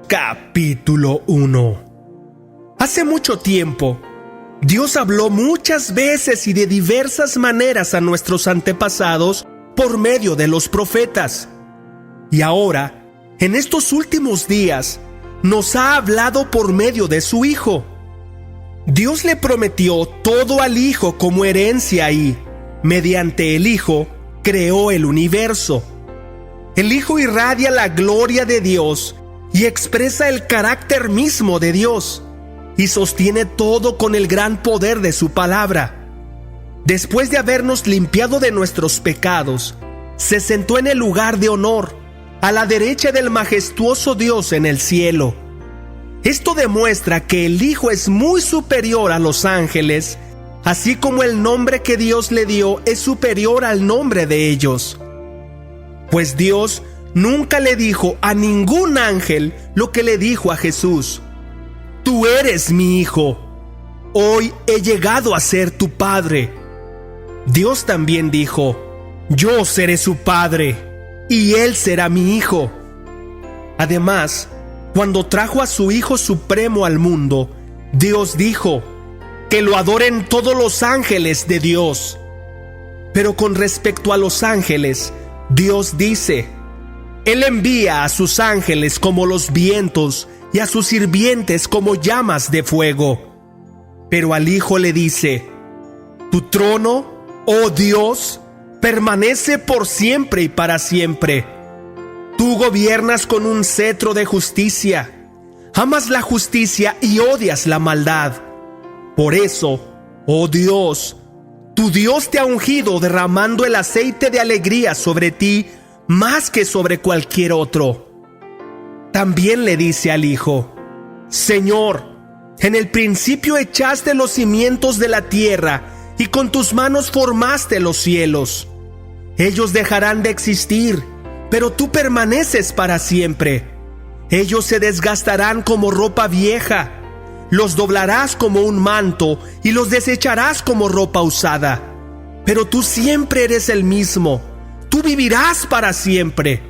Capítulo 1. Hace mucho tiempo, Dios habló muchas veces y de diversas maneras a nuestros antepasados por medio de los profetas. Y ahora, en estos últimos días, nos ha hablado por medio de su Hijo. Dios le prometió todo al Hijo como herencia y, mediante el Hijo, creó el universo. El Hijo irradia la gloria de Dios y expresa el carácter mismo de Dios, y sostiene todo con el gran poder de su palabra. Después de habernos limpiado de nuestros pecados, se sentó en el lugar de honor, a la derecha del majestuoso Dios en el cielo. Esto demuestra que el Hijo es muy superior a los ángeles, así como el nombre que Dios le dio es superior al nombre de ellos. Pues Dios nunca le dijo a ningún ángel lo que le dijo a Jesús: Tú eres mi Hijo, hoy he llegado a ser tu Padre. Dios también dijo: Yo seré su Padre, y Él será mi Hijo. Además, cuando trajo a su Hijo Supremo al mundo, Dios dijo: Que lo adoren todos los ángeles de Dios. Pero con respecto a los ángeles, Dios dice: Él envía a sus ángeles como los vientos y a sus sirvientes como llamas de fuego. Pero al Hijo le dice: Tu trono, oh Dios, permanece por siempre y para siempre. Tú gobiernas con un cetro de justicia. Amas la justicia y odias la maldad. Por eso, oh Dios, tu Dios te ha ungido derramando el aceite de alegría sobre ti más que sobre cualquier otro. También le dice al Hijo: Señor, en el principio echaste los cimientos de la tierra y con tus manos formaste los cielos. Ellos dejarán de existir, pero tú permaneces para siempre. Ellos se desgastarán como ropa vieja. Los doblarás como un manto y los desecharás como ropa usada. Pero tú siempre eres el mismo. Tú vivirás para siempre.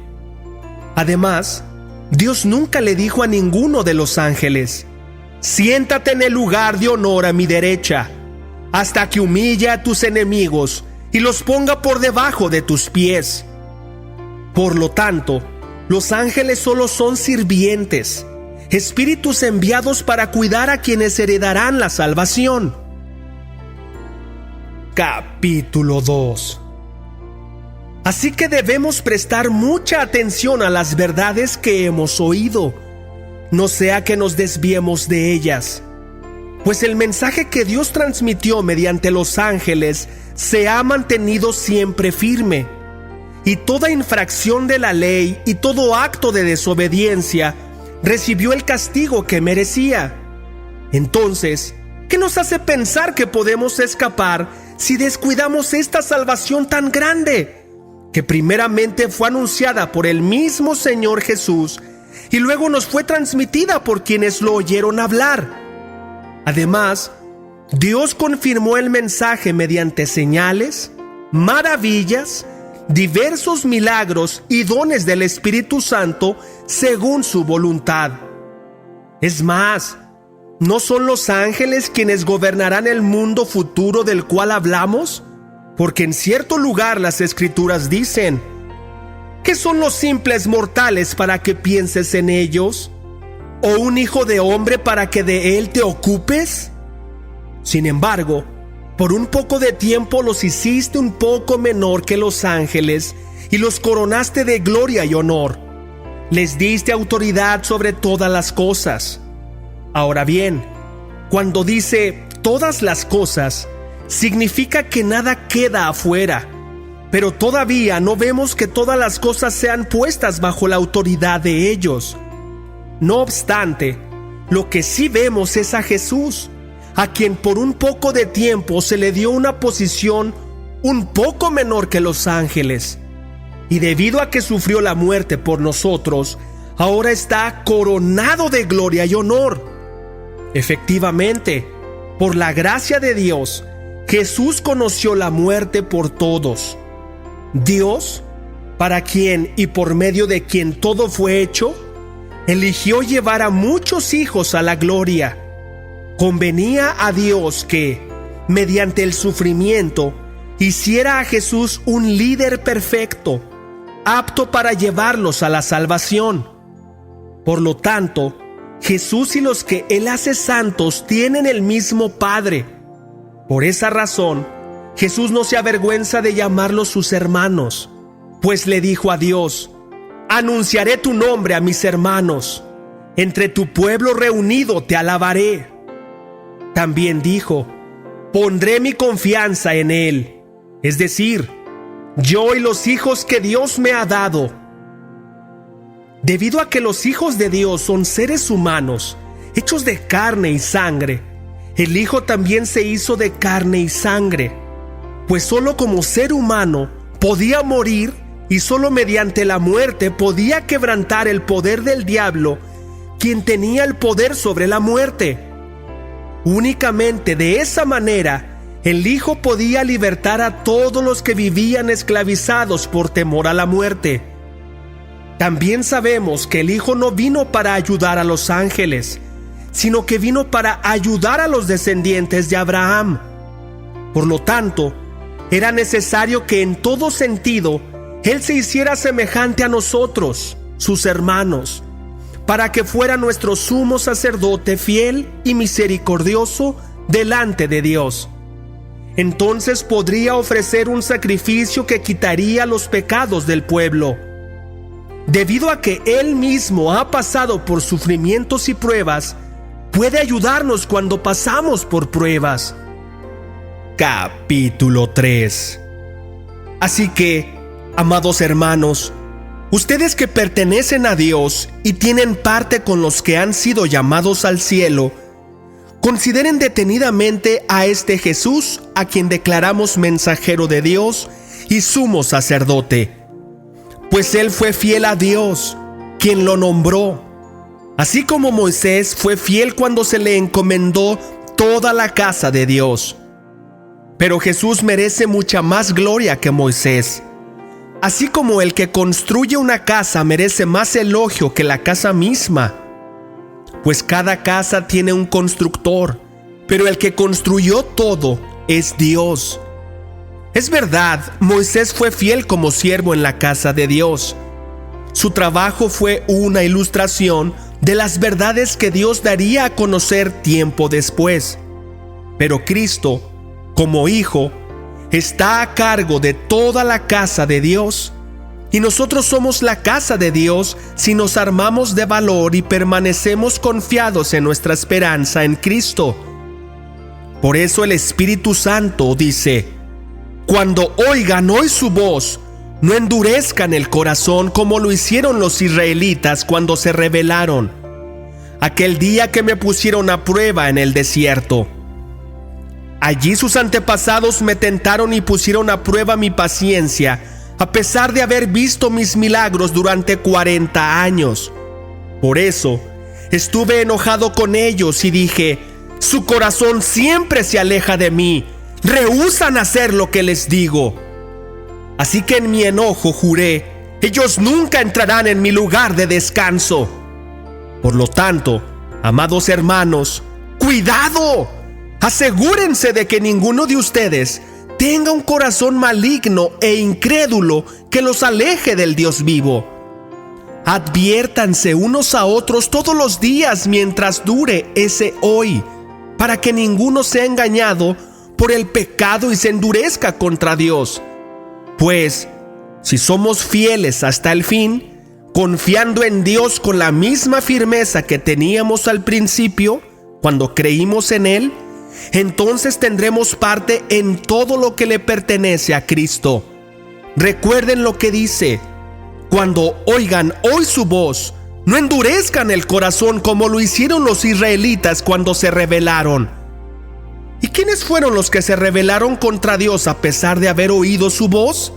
Además, Dios nunca le dijo a ninguno de los ángeles: Siéntate en el lugar de honor a mi derecha, hasta que humille a tus enemigos y los ponga por debajo de tus pies. Por lo tanto, los ángeles solo son sirvientes, espíritus enviados para cuidar a quienes heredarán la salvación. Capítulo 2. Así que debemos prestar mucha atención a las verdades que hemos oído, no sea que nos desviemos de ellas. Pues el mensaje que Dios transmitió mediante los ángeles se ha mantenido siempre firme, y toda infracción de la ley y todo acto de desobediencia recibió el castigo que merecía. Entonces, ¿qué nos hace pensar que podemos escapar si descuidamos esta salvación tan grande, que primeramente fue anunciada por el mismo Señor Jesús y luego nos fue transmitida por quienes lo oyeron hablar? Además, Dios confirmó el mensaje mediante señales, maravillas, diversos milagros y dones del Espíritu Santo según su voluntad. Es más, ¿no son los ángeles quienes gobernarán el mundo futuro del cual hablamos? Porque en cierto lugar las Escrituras dicen: ¿Qué son los simples mortales para que pienses en ellos? ¿O un hijo de hombre para que de él te ocupes? Sin embargo, por un poco de tiempo los hiciste un poco menor que los ángeles y los coronaste de gloria y honor. Les diste autoridad sobre todas las cosas. Ahora bien, cuando dice todas las cosas, significa que nada queda afuera, pero todavía no vemos que todas las cosas sean puestas bajo la autoridad de ellos. No obstante, lo que sí vemos es a Jesús, a quien por un poco de tiempo se le dio una posición un poco menor que los ángeles, y debido a que sufrió la muerte por nosotros, ahora está coronado de gloria y honor. Efectivamente, por la gracia de Dios, Jesús conoció la muerte por todos. Dios, para quien y por medio de quien todo fue hecho, eligió llevar a muchos hijos a la gloria. Convenía a Dios que, mediante el sufrimiento, hiciera a Jesús un líder perfecto, apto para llevarlos a la salvación. Por lo tanto, Jesús y los que Él hace santos tienen el mismo Padre. Por esa razón, Jesús no se avergüenza de llamarlos sus hermanos, pues le dijo a Dios: anunciaré tu nombre a mis hermanos, entre tu pueblo reunido te alabaré. También dijo: pondré mi confianza en Él, es decir, yo y los hijos que Dios me ha dado. Debido a que los hijos de Dios son seres humanos, hechos de carne y sangre, el Hijo también se hizo de carne y sangre, pues solo como ser humano podía morir y solo mediante la muerte podía quebrantar el poder del diablo, quien tenía el poder sobre la muerte. Únicamente de esa manera, el Hijo podía libertar a todos los que vivían esclavizados por temor a la muerte. También sabemos que el Hijo no vino para ayudar a los ángeles, sino que vino para ayudar a los descendientes de Abraham. Por lo tanto, era necesario que en todo sentido Él se hiciera semejante a nosotros, sus hermanos, para que fuera nuestro sumo sacerdote fiel y misericordioso delante de Dios. Entonces podría ofrecer un sacrificio que quitaría los pecados del pueblo. Debido a que Él mismo ha pasado por sufrimientos y pruebas, puede ayudarnos cuando pasamos por pruebas. Capítulo 3. Así que, amados hermanos, ustedes que pertenecen a Dios y tienen parte con los que han sido llamados al cielo, consideren detenidamente a este Jesús, a quien declaramos mensajero de Dios y sumo sacerdote. Pues Él fue fiel a Dios, quien lo nombró, así como Moisés fue fiel cuando se le encomendó toda la casa de Dios. Pero Jesús merece mucha más gloria que Moisés. Así como el que construye una casa merece más elogio que la casa misma. Pues cada casa tiene un constructor, pero el que construyó todo es Dios. Es verdad, Moisés fue fiel como siervo en la casa de Dios. Su trabajo fue una ilustración de las verdades que Dios daría a conocer tiempo después. Pero Cristo, como Hijo, está a cargo de toda la casa de Dios. Y nosotros somos la casa de Dios si nos armamos de valor y permanecemos confiados en nuestra esperanza en Cristo. Por eso el Espíritu Santo dice: cuando oigan hoy su voz, no endurezcan el corazón como lo hicieron los israelitas cuando se rebelaron, aquel día que me pusieron a prueba en el desierto. Allí sus antepasados me tentaron y pusieron a prueba mi paciencia, a pesar de haber visto mis milagros durante 40 años. Por eso, estuve enojado con ellos y dije: su corazón siempre se aleja de mí, rehúsan hacer lo que les digo. Así que en mi enojo juré: ellos nunca entrarán en mi lugar de descanso. Por lo tanto, amados hermanos, ¡cuidado! Asegúrense de que ninguno de ustedes tenga un corazón maligno e incrédulo que los aleje del Dios vivo. Adviértanse unos a otros todos los días mientras dure ese hoy, para que ninguno sea engañado por el pecado y se endurezca contra Dios. Pues, si somos fieles hasta el fin, confiando en Dios con la misma firmeza que teníamos al principio, cuando creímos en Él, entonces tendremos parte en todo lo que le pertenece a Cristo. Recuerden lo que dice: cuando oigan hoy su voz, no endurezcan el corazón como lo hicieron los israelitas cuando se rebelaron. ¿Y quiénes fueron los que se rebelaron contra Dios a pesar de haber oído su voz?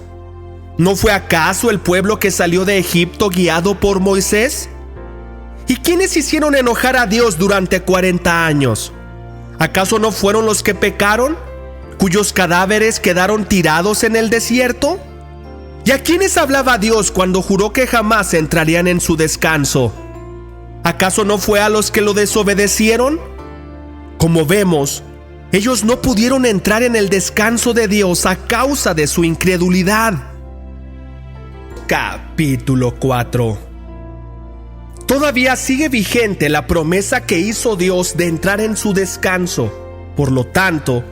¿No fue acaso el pueblo que salió de Egipto guiado por Moisés? ¿Y quiénes hicieron enojar a Dios durante 40 años? ¿Acaso no fueron los que pecaron, cuyos cadáveres quedaron tirados en el desierto? ¿Y a quiénes hablaba Dios cuando juró que jamás entrarían en su descanso? ¿Acaso no fue a los que lo desobedecieron? Como vemos, ellos no pudieron entrar en el descanso de Dios a causa de su incredulidad. Capítulo 4. Todavía sigue vigente la promesa que hizo Dios de entrar en su descanso. Por lo tanto,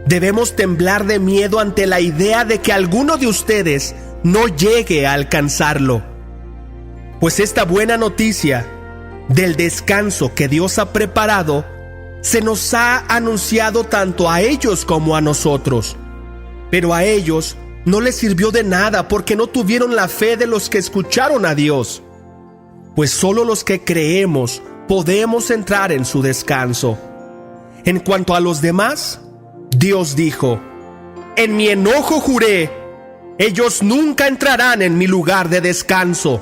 debemos temblar de miedo ante la idea de que alguno de ustedes no llegue a alcanzarlo. Pues esta buena noticia del descanso que Dios ha preparado se nos ha anunciado tanto a ellos como a nosotros. Pero a ellos no les sirvió de nada porque no tuvieron la fe de los que escucharon a Dios. Pues solo los que creemos podemos entrar en su descanso. En cuanto a los demás, Dios dijo: en mi enojo juré, ellos nunca entrarán en mi lugar de descanso.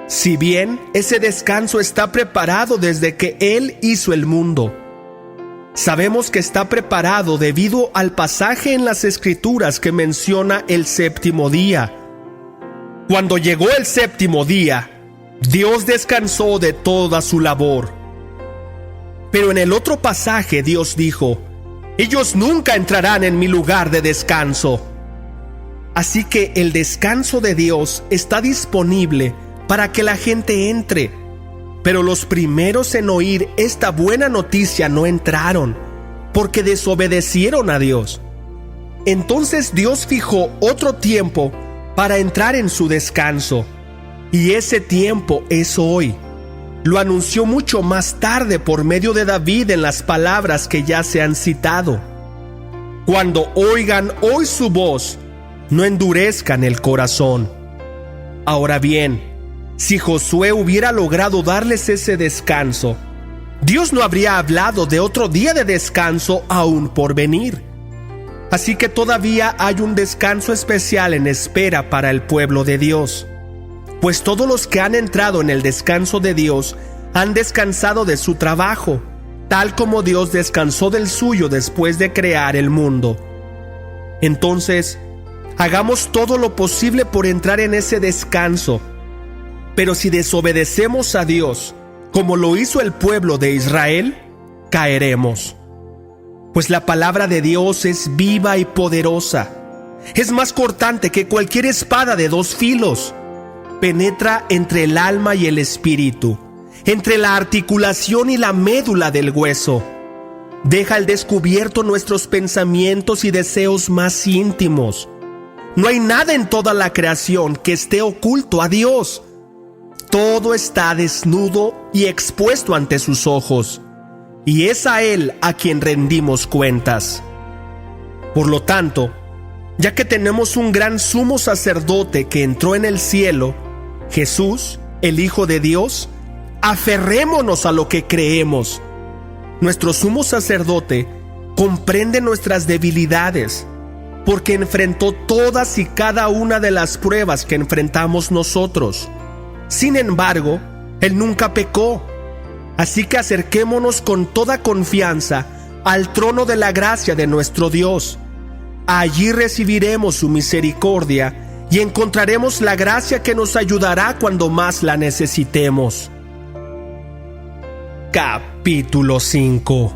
Si bien ese descanso está preparado desde que Él hizo el mundo, sabemos que está preparado debido al pasaje en las Escrituras que menciona el séptimo día. Cuando llegó el séptimo día, Dios descansó de toda su labor. Pero en el otro pasaje Dios dijo: ellos nunca entrarán en mi lugar de descanso. Así que el descanso de Dios está disponible para que la gente entre. Pero los primeros en oír esta buena noticia no entraron, porque desobedecieron a Dios. Entonces Dios fijó otro tiempo para entrar en su descanso, y ese tiempo es hoy. Lo anunció mucho más tarde por medio de David en las palabras que ya se han citado: cuando oigan hoy su voz, no endurezcan el corazón. Ahora bien, si Josué hubiera logrado darles ese descanso, Dios no habría hablado de otro día de descanso aún por venir. Así que todavía hay un descanso especial en espera para el pueblo de Dios. Pues todos los que han entrado en el descanso de Dios han descansado de su trabajo, tal como Dios descansó del suyo después de crear el mundo. Entonces, hagamos todo lo posible por entrar en ese descanso. Pero si desobedecemos a Dios, como lo hizo el pueblo de Israel, caeremos. Pues la palabra de Dios es viva y poderosa. Es más cortante que cualquier espada de dos filos. Penetra entre el alma y el espíritu, entre la articulación y la médula del hueso. Deja al descubierto nuestros pensamientos y deseos más íntimos. No hay nada en toda la creación que esté oculto a Dios. Todo está desnudo y expuesto ante sus ojos, y es a Él a quien rendimos cuentas. Por lo tanto, ya que tenemos un gran sumo sacerdote que entró en el cielo, Jesús, el Hijo de Dios, aferrémonos a lo que creemos. Nuestro sumo sacerdote comprende nuestras debilidades, porque enfrentó todas y cada una de las pruebas que enfrentamos nosotros. Sin embargo, Él nunca pecó. Así que acerquémonos con toda confianza al trono de la gracia de nuestro Dios. Allí recibiremos su misericordia y encontraremos la gracia que nos ayudará cuando más la necesitemos. Capítulo 5.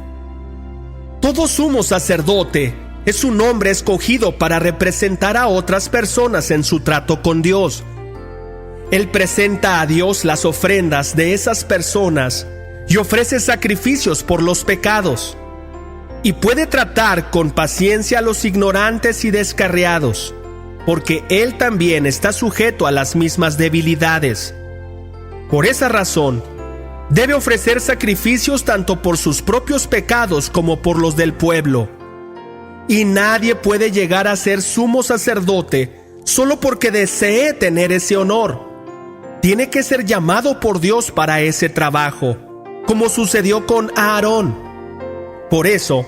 Todo sumo sacerdote es un hombre escogido para representar a otras personas en su trato con Dios. Él presenta a Dios las ofrendas de esas personas y ofrece sacrificios por los pecados. Y puede tratar con paciencia a los ignorantes y descarriados, porque Él también está sujeto a las mismas debilidades. Por esa razón, debe ofrecer sacrificios tanto por sus propios pecados como por los del pueblo. Y nadie puede llegar a ser sumo sacerdote solo porque desee tener ese honor. Tiene que ser llamado por Dios para ese trabajo, como sucedió con Aarón. Por eso,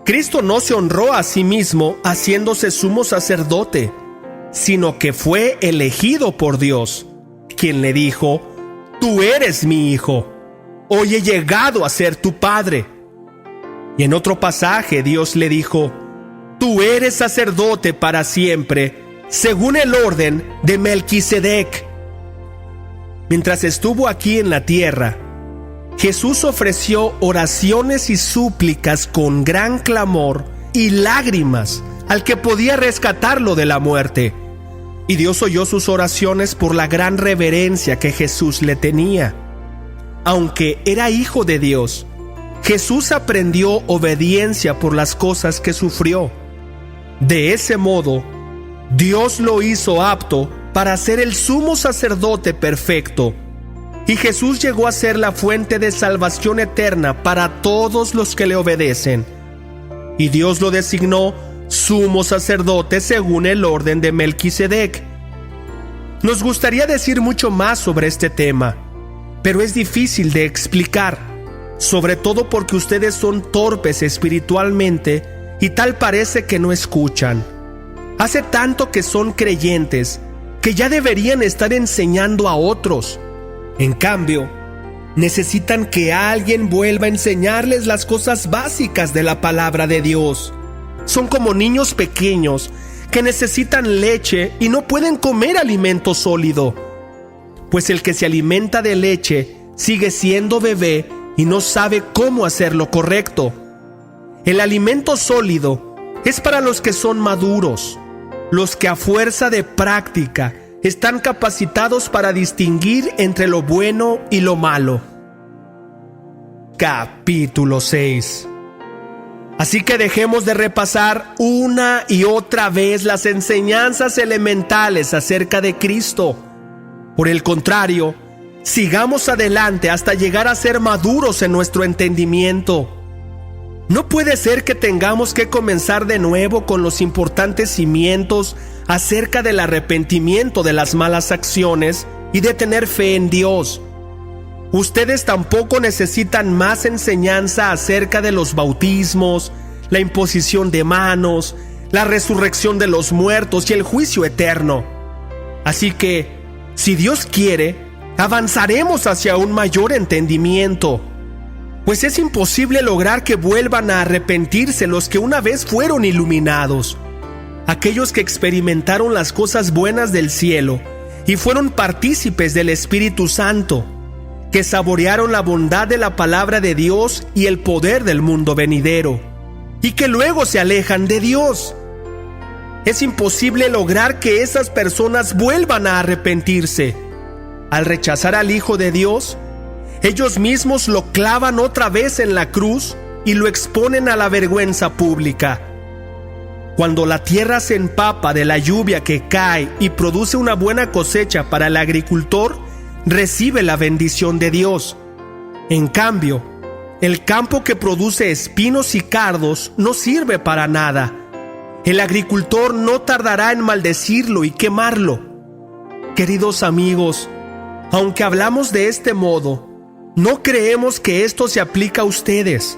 Cristo no se honró a sí mismo haciéndose sumo sacerdote, sino que fue elegido por Dios, quien le dijo: «Tú eres mi hijo, hoy he llegado a ser tu padre». Y en otro pasaje Dios le dijo: «Tú eres sacerdote para siempre, según el orden de Melquisedec». Mientras estuvo aquí en la tierra, Jesús ofreció oraciones y súplicas con gran clamor y lágrimas al que podía rescatarlo de la muerte. Y Dios oyó sus oraciones por la gran reverencia que Jesús le tenía. Aunque era hijo de Dios, Jesús aprendió obediencia por las cosas que sufrió. De ese modo, Dios lo hizo apto para ser el sumo sacerdote perfecto. Y Jesús llegó a ser la fuente de salvación eterna para todos los que le obedecen. Y Dios lo designó sumo sacerdote según el orden de Melquisedec. Nos gustaría decir mucho más sobre este tema, pero es difícil de explicar, sobre todo porque ustedes son torpes espiritualmente y tal parece que no escuchan. Hace tanto que son creyentes que ya deberían estar enseñando a otros. En cambio, necesitan que alguien vuelva a enseñarles las cosas básicas de la palabra de Dios. Son como niños pequeños que necesitan leche y no pueden comer alimento sólido, pues el que se alimenta de leche sigue siendo bebé y no sabe cómo hacer lo correcto. El alimento sólido es para los que son maduros, los que a fuerza de práctica están capacitados para distinguir entre lo bueno y lo malo. Capítulo 6. Así que dejemos de repasar una y otra vez las enseñanzas elementales acerca de Cristo. Por el contrario, sigamos adelante hasta llegar a ser maduros en nuestro entendimiento. No puede ser que tengamos que comenzar de nuevo con los importantes cimientos acerca del arrepentimiento de las malas acciones y de tener fe en Dios. Ustedes tampoco necesitan más enseñanza acerca de los bautismos, la imposición de manos, la resurrección de los muertos y el juicio eterno. Así que, si Dios quiere, avanzaremos hacia un mayor entendimiento. Pues es imposible lograr que vuelvan a arrepentirse los que una vez fueron iluminados, aquellos que experimentaron las cosas buenas del cielo y fueron partícipes del Espíritu Santo, que saborearon la bondad de la palabra de Dios y el poder del mundo venidero, y que luego se alejan de Dios. Es imposible lograr que esas personas vuelvan a arrepentirse. Al rechazar al Hijo de Dios, ellos mismos lo clavan otra vez en la cruz y lo exponen a la vergüenza pública. Cuando la tierra se empapa de la lluvia que cae y produce una buena cosecha para el agricultor, recibe la bendición de Dios. En cambio, el campo que produce espinos y cardos no sirve para nada. El agricultor no tardará en maldecirlo y quemarlo. Queridos amigos, aunque hablamos de este modo, no creemos que esto se aplica a ustedes.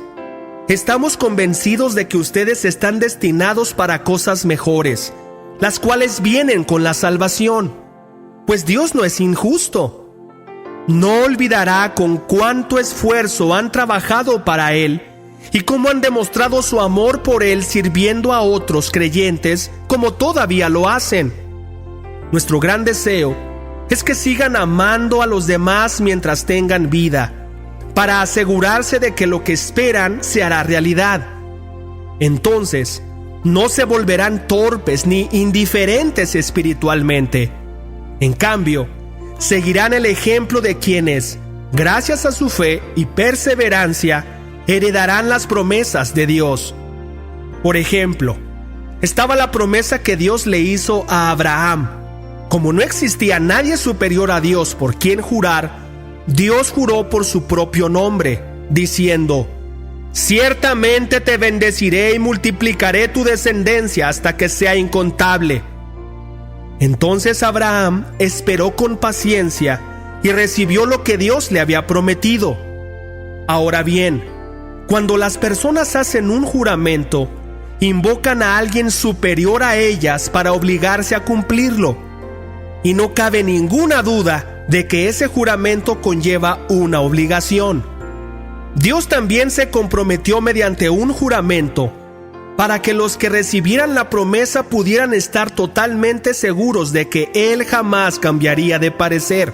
Estamos convencidos de que ustedes están destinados para cosas mejores, las cuales vienen con la salvación, pues Dios no es injusto. No olvidará con cuánto esfuerzo han trabajado para Él y cómo han demostrado su amor por Él sirviendo a otros creyentes como todavía lo hacen. Nuestro gran deseo es que sigan amando a los demás mientras tengan vida, para asegurarse de que lo que esperan se hará realidad. Entonces, no se volverán torpes ni indiferentes espiritualmente. En cambio, seguirán el ejemplo de quienes, gracias a su fe y perseverancia, heredarán las promesas de Dios. Por ejemplo, estaba la promesa que Dios le hizo a Abraham. Como no existía nadie superior a Dios por quien jurar, Dios juró por su propio nombre, diciendo: «Ciertamente te bendeciré y multiplicaré tu descendencia hasta que sea incontable». Entonces Abraham esperó con paciencia y recibió lo que Dios le había prometido. Ahora bien, cuando las personas hacen un juramento, invocan a alguien superior a ellas para obligarse a cumplirlo. Y no cabe ninguna duda de que ese juramento conlleva una obligación. Dios también se comprometió mediante un juramento para que los que recibieran la promesa pudieran estar totalmente seguros de que Él jamás cambiaría de parecer.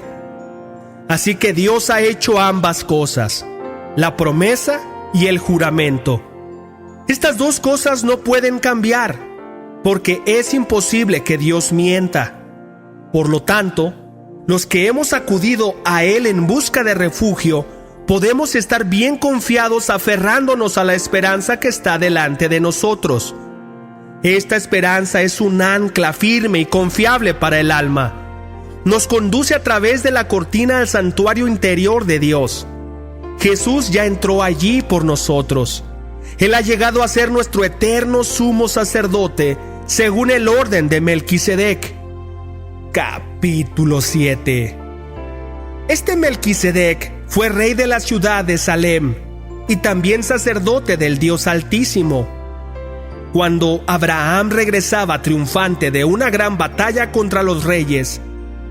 Así que Dios ha hecho ambas cosas, la promesa y el juramento. Estas dos cosas no pueden cambiar, porque es imposible que Dios mienta. Por lo tanto, los que hemos acudido a Él en busca de refugio, podemos estar bien confiados aferrándonos a la esperanza que está delante de nosotros. Esta esperanza es un ancla firme y confiable para el alma. Nos conduce a través de la cortina al santuario interior de Dios. Jesús ya entró allí por nosotros. Él ha llegado a ser nuestro eterno sumo sacerdote, según el orden de Melquisedec. Capítulo 7. Este Melquisedec fue rey de la ciudad de Salem y también sacerdote del Dios Altísimo. Cuando Abraham regresaba triunfante de una gran batalla contra los reyes,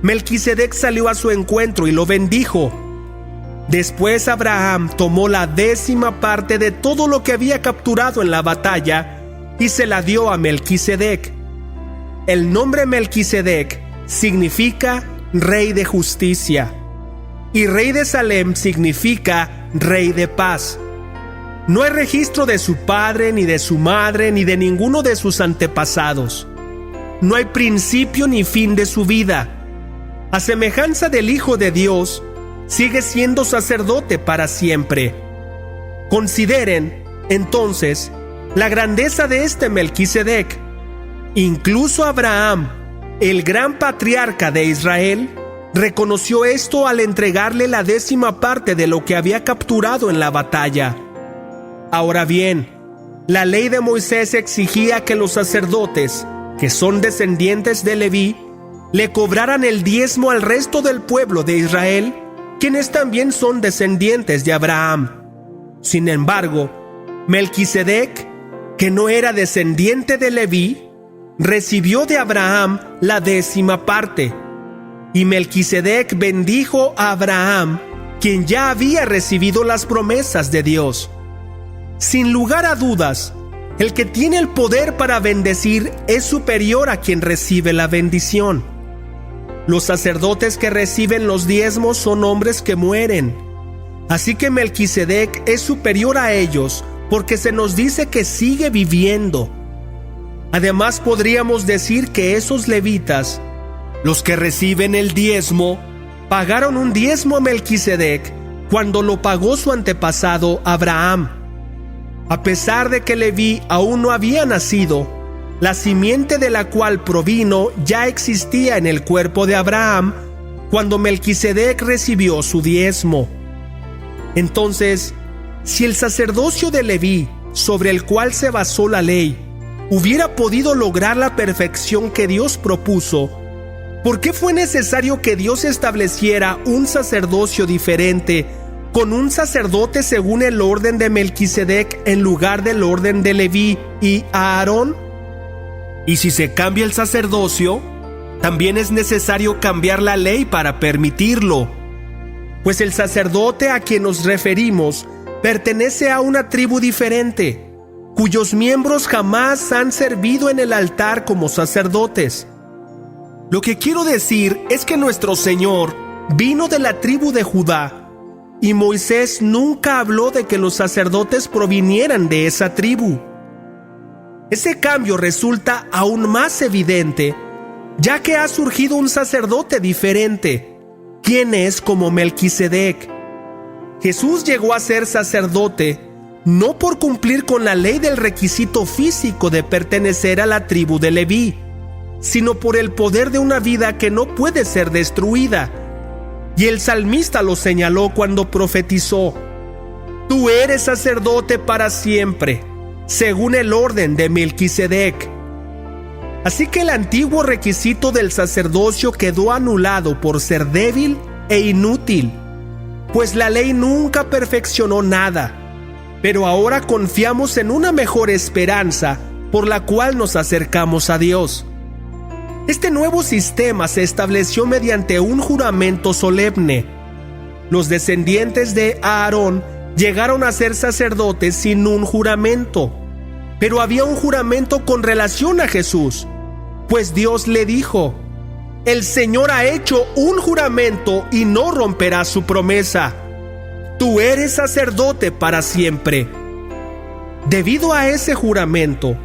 Melquisedec salió a su encuentro y lo bendijo. Después Abraham tomó la 10ª parte de todo lo que había capturado en la batalla y se la dio a Melquisedec. El nombre Melquisedec significa rey de justicia, y rey de Salem significa rey de paz. No hay registro de su padre, ni de su madre, ni de ninguno de sus antepasados. No hay principio ni fin de su vida. A semejanza del Hijo de Dios, sigue siendo sacerdote para siempre. Consideren, entonces, la grandeza de este Melquisedec. Incluso Abraham, el gran patriarca de Israel, reconoció esto al entregarle la 10ª parte de lo que había capturado en la batalla. Ahora bien, la ley de Moisés exigía que los sacerdotes, que son descendientes de Leví, le cobraran el diezmo al resto del pueblo de Israel, quienes también son descendientes de Abraham. Sin embargo, Melquisedec, que no era descendiente de Leví, recibió de Abraham la 10ª parte. Y Melquisedec bendijo a Abraham, quien ya había recibido las promesas de Dios. Sin lugar a dudas, el que tiene el poder para bendecir es superior a quien recibe la bendición. Los sacerdotes que reciben los diezmos son hombres que mueren. Así que Melquisedec es superior a ellos porque se nos dice que sigue viviendo. Además, podríamos decir que esos levitas, los que reciben el diezmo, pagaron un diezmo a Melquisedec cuando lo pagó su antepasado Abraham. A pesar de que Leví aún no había nacido, la simiente de la cual provino ya existía en el cuerpo de Abraham cuando Melquisedec recibió su diezmo. Entonces, si el sacerdocio de Leví, sobre el cual se basó la ley, hubiera podido lograr la perfección que Dios propuso, ¿por qué fue necesario que Dios estableciera un sacerdocio diferente con un sacerdote según el orden de Melquisedec en lugar del orden de Leví y Aarón? Y si se cambia el sacerdocio, también es necesario cambiar la ley para permitirlo, pues el sacerdote a quien nos referimos pertenece a una tribu diferente, cuyos miembros jamás han servido en el altar como sacerdotes. Lo que quiero decir es que nuestro Señor vino de la tribu de Judá, y Moisés nunca habló de que los sacerdotes provinieran de esa tribu. Ese cambio resulta aún más evidente, ya que ha surgido un sacerdote diferente, quien es como Melquisedec. Jesús llegó a ser sacerdote no por cumplir con la ley del requisito físico de pertenecer a la tribu de Leví, sino por el poder de una vida que no puede ser destruida. Y el salmista lo señaló cuando profetizó: «Tú eres sacerdote para siempre, según el orden de Melquisedec». Así que el antiguo requisito del sacerdocio quedó anulado por ser débil e inútil, pues la ley nunca perfeccionó nada. Pero ahora confiamos en una mejor esperanza por la cual nos acercamos a Dios. Este nuevo sistema se estableció mediante un juramento solemne. Los descendientes de Aarón llegaron a ser sacerdotes sin un juramento, pero había un juramento con relación a Jesús, pues Dios le dijo: El Señor ha hecho un juramento y no romperá su promesa. Tú eres sacerdote para siempre. Debido a ese juramento,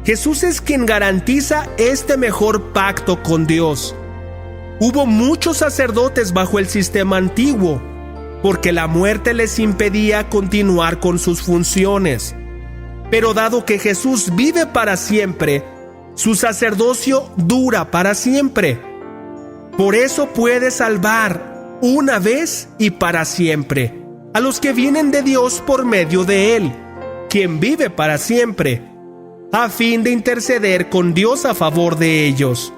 Jesús es quien garantiza este mejor pacto con Dios. Hubo muchos sacerdotes bajo el sistema antiguo, porque la muerte les impedía continuar con sus funciones. Pero dado que Jesús vive para siempre, su sacerdocio dura para siempre. Por eso puede salvar una vez y para siempre a los que vienen de Dios por medio de Él, quien vive para siempre, a fin de interceder con Dios a favor de ellos.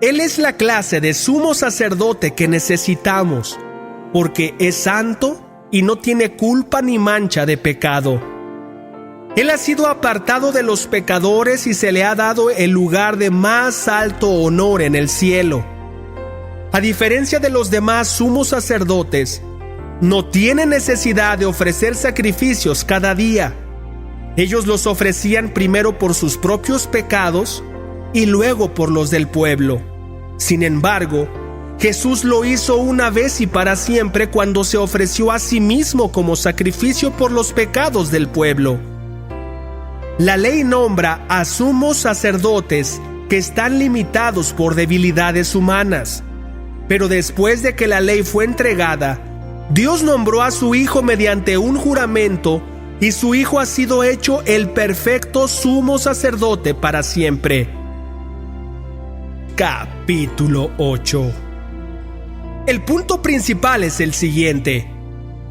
Él es la clase de sumo sacerdote que necesitamos, porque es santo y no tiene culpa ni mancha de pecado. Él ha sido apartado de los pecadores y se le ha dado el lugar de más alto honor en el cielo. A diferencia de los demás sumos sacerdotes, no tiene necesidad de ofrecer sacrificios cada día. Ellos los ofrecían primero por sus propios pecados y luego por los del pueblo. Sin embargo, Jesús lo hizo una vez y para siempre cuando se ofreció a sí mismo como sacrificio por los pecados del pueblo. La ley nombra a sumos sacerdotes que están limitados por debilidades humanas. Pero después de que la ley fue entregada, Dios nombró a su Hijo mediante un juramento y su Hijo ha sido hecho el perfecto sumo sacerdote para siempre. Capítulo 8. El punto principal es el siguiente.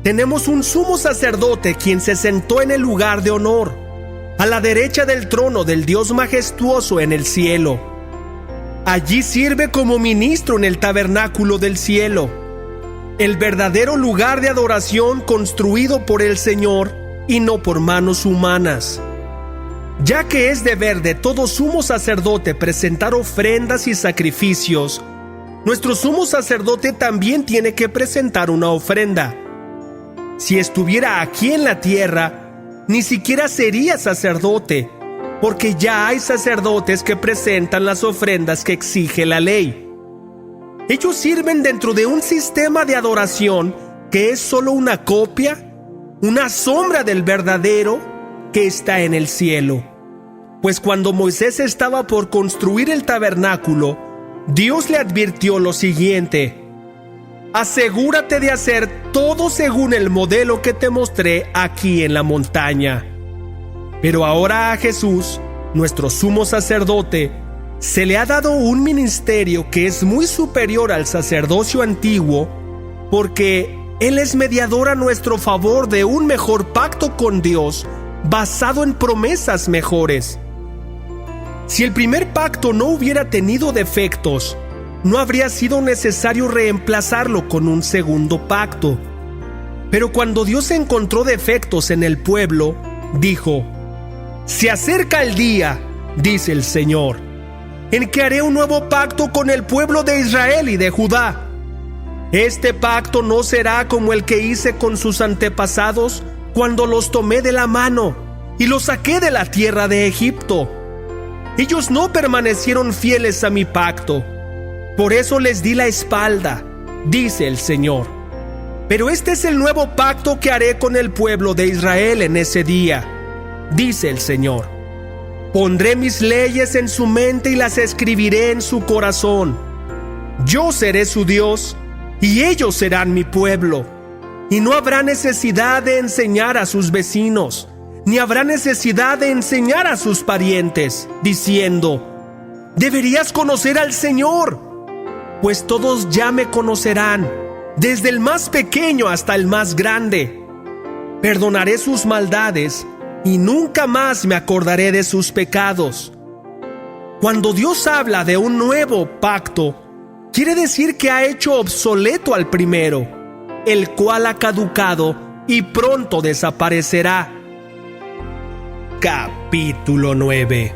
Tenemos un sumo sacerdote quien se sentó en el lugar de honor, a la derecha del trono del Dios majestuoso en el cielo. Allí sirve como ministro en el tabernáculo del cielo, el verdadero lugar de adoración construido por el Señor y no por manos humanas. Ya que es deber de todo sumo sacerdote presentar ofrendas y sacrificios, nuestro sumo sacerdote también tiene que presentar una ofrenda. Si estuviera aquí en la tierra, ni siquiera sería sacerdote, porque ya hay sacerdotes que presentan las ofrendas que exige la ley. Ellos sirven dentro de un sistema de adoración que es solo una copia, una sombra del verdadero que está en el cielo. Pues cuando Moisés estaba por construir el tabernáculo, Dios le advirtió lo siguiente: asegúrate de hacer todo según el modelo que te mostré aquí en la montaña. Pero ahora a Jesús, nuestro sumo sacerdote, se le ha dado un ministerio que es muy superior al sacerdocio antiguo, porque Él es mediador a nuestro favor de un mejor pacto con Dios, basado en promesas mejores. Si el primer pacto no hubiera tenido defectos, no habría sido necesario reemplazarlo con un segundo pacto. Pero cuando Dios encontró defectos en el pueblo, dijo: se acerca el día, dice el Señor, en que haré un nuevo pacto con el pueblo de Israel y de Judá. Este pacto no será como el que hice con sus antepasados cuando los tomé de la mano y los saqué de la tierra de Egipto. Ellos no permanecieron fieles a mi pacto. Por eso les di la espalda, dice el Señor. Pero este es el nuevo pacto que haré con el pueblo de Israel en ese día, dice el Señor. Pondré mis leyes en su mente y las escribiré en su corazón. Yo seré su Dios y ellos serán mi pueblo. Y no habrá necesidad de enseñar a sus vecinos, ni habrá necesidad de enseñar a sus parientes, diciendo: deberías conocer al Señor. Pues todos ya me conocerán, desde el más pequeño hasta el más grande. Perdonaré sus maldades y nunca más me acordaré de sus pecados. Cuando Dios habla de un nuevo pacto, quiere decir que ha hecho obsoleto al primero, el cual ha caducado y pronto desaparecerá. Capítulo 9.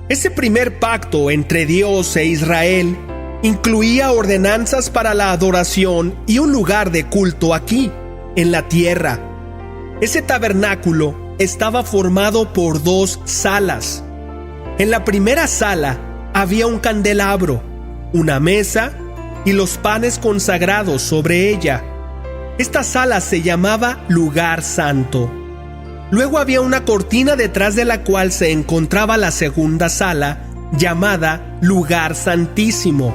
Ese primer pacto entre Dios e Israel incluía ordenanzas para la adoración y un lugar de culto aquí, en la tierra. Ese tabernáculo estaba formado por 2 salas. En la primera sala, había un candelabro, una mesa y los panes consagrados sobre ella. Esta sala se llamaba Lugar Santo. Luego había una cortina detrás de la cual se encontraba la segunda sala, llamada Lugar Santísimo.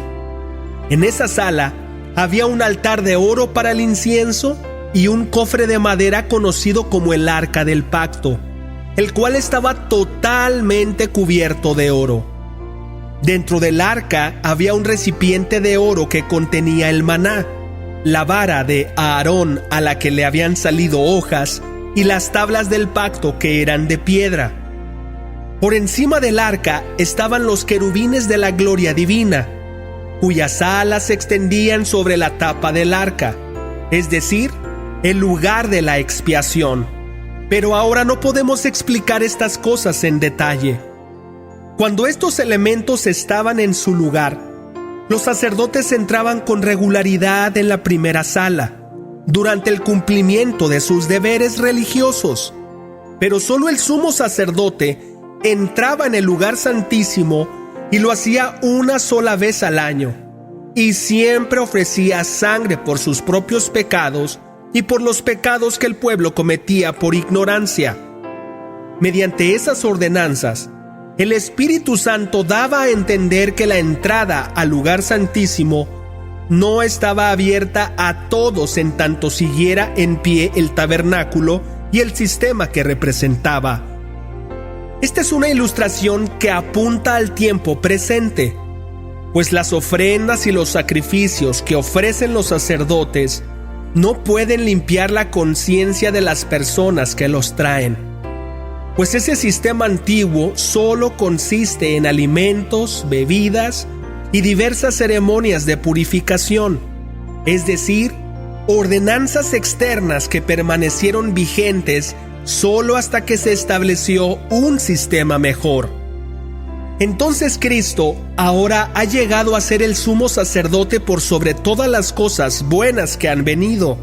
En esa sala había un altar de oro para el incienso y un cofre de madera conocido como el Arca del Pacto, el cual estaba totalmente cubierto de oro. Dentro del arca había un recipiente de oro que contenía el maná, la vara de Aarón a la que le habían salido hojas y las tablas del pacto que eran de piedra. Por encima del arca estaban los querubines de la gloria divina, cuyas alas se extendían sobre la tapa del arca, es decir, el lugar de la expiación. Pero ahora no podemos explicar estas cosas en detalle. Cuando estos elementos estaban en su lugar, los sacerdotes entraban con regularidad en la primera sala, durante el cumplimiento de sus deberes religiosos. Pero solo el sumo sacerdote entraba en el lugar santísimo y lo hacía una sola vez al año, y siempre ofrecía sangre por sus propios pecados y por los pecados que el pueblo cometía por ignorancia. Mediante esas ordenanzas, el Espíritu Santo daba a entender que la entrada al lugar santísimo no estaba abierta a todos en tanto siguiera en pie el tabernáculo y el sistema que representaba. Esta es una ilustración que apunta al tiempo presente, pues las ofrendas y los sacrificios que ofrecen los sacerdotes no pueden limpiar la conciencia de las personas que los traen, pues ese sistema antiguo solo consiste en alimentos, bebidas y diversas ceremonias de purificación, es decir, ordenanzas externas que permanecieron vigentes solo hasta que se estableció un sistema mejor. Entonces Cristo ahora ha llegado a ser el sumo sacerdote por sobre todas las cosas buenas que han venido.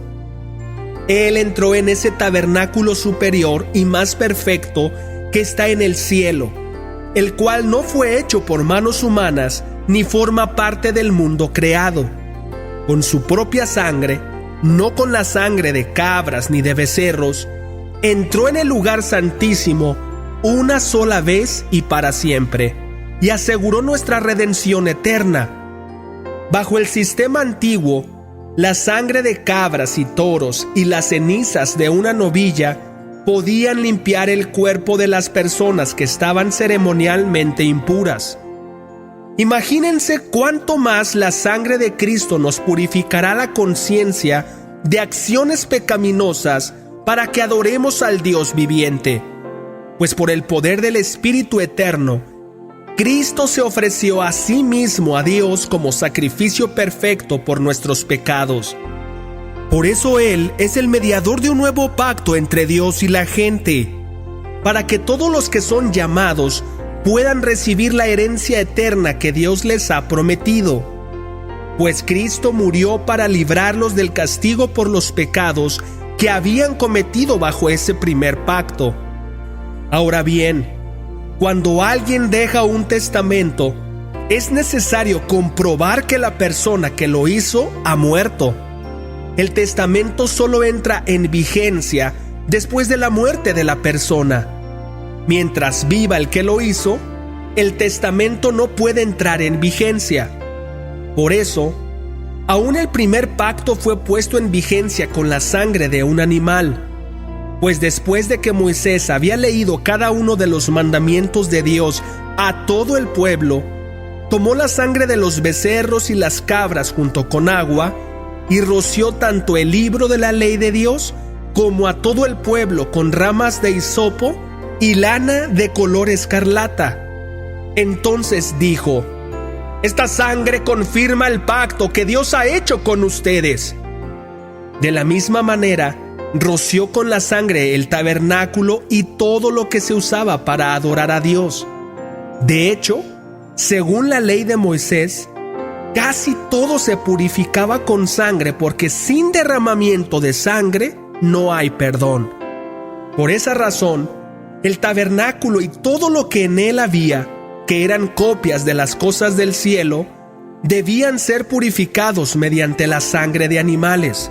Él entró en ese tabernáculo superior y más perfecto que está en el cielo, el cual no fue hecho por manos humanas ni forma parte del mundo creado. Con su propia sangre, no con la sangre de cabras ni de becerros, entró en el lugar santísimo una sola vez y para siempre, y aseguró nuestra redención eterna. Bajo el sistema antiguo, la sangre de cabras y toros y las cenizas de una novilla podían limpiar el cuerpo de las personas que estaban ceremonialmente impuras. Imagínense cuánto más la sangre de Cristo nos purificará la conciencia de acciones pecaminosas para que adoremos al Dios viviente, pues por el poder del Espíritu Eterno, Cristo se ofreció a sí mismo a Dios como sacrificio perfecto por nuestros pecados. Por eso Él es el mediador de un nuevo pacto entre Dios y la gente, para que todos los que son llamados puedan recibir la herencia eterna que Dios les ha prometido. Pues Cristo murió para librarlos del castigo por los pecados que habían cometido bajo ese primer pacto. Ahora bien, cuando alguien deja un testamento, es necesario comprobar que la persona que lo hizo ha muerto. El testamento solo entra en vigencia después de la muerte de la persona. Mientras viva el que lo hizo, el testamento no puede entrar en vigencia. Por eso, aún el primer pacto fue puesto en vigencia con la sangre de un animal. Pues después de que Moisés había leído cada uno de los mandamientos de Dios a todo el pueblo, tomó la sangre de los becerros y las cabras junto con agua y roció tanto el libro de la ley de Dios como a todo el pueblo con ramas de hisopo y lana de color escarlata. Entonces dijo: «Esta sangre confirma el pacto que Dios ha hecho con ustedes». De la misma manera, roció con la sangre el tabernáculo y todo lo que se usaba para adorar a Dios. De hecho, según la ley de Moisés, casi todo se purificaba con sangre, porque sin derramamiento de sangre no hay perdón. Por esa razón, el tabernáculo y todo lo que en él había que eran copias de las cosas del cielo, debían ser purificados mediante la sangre de animales.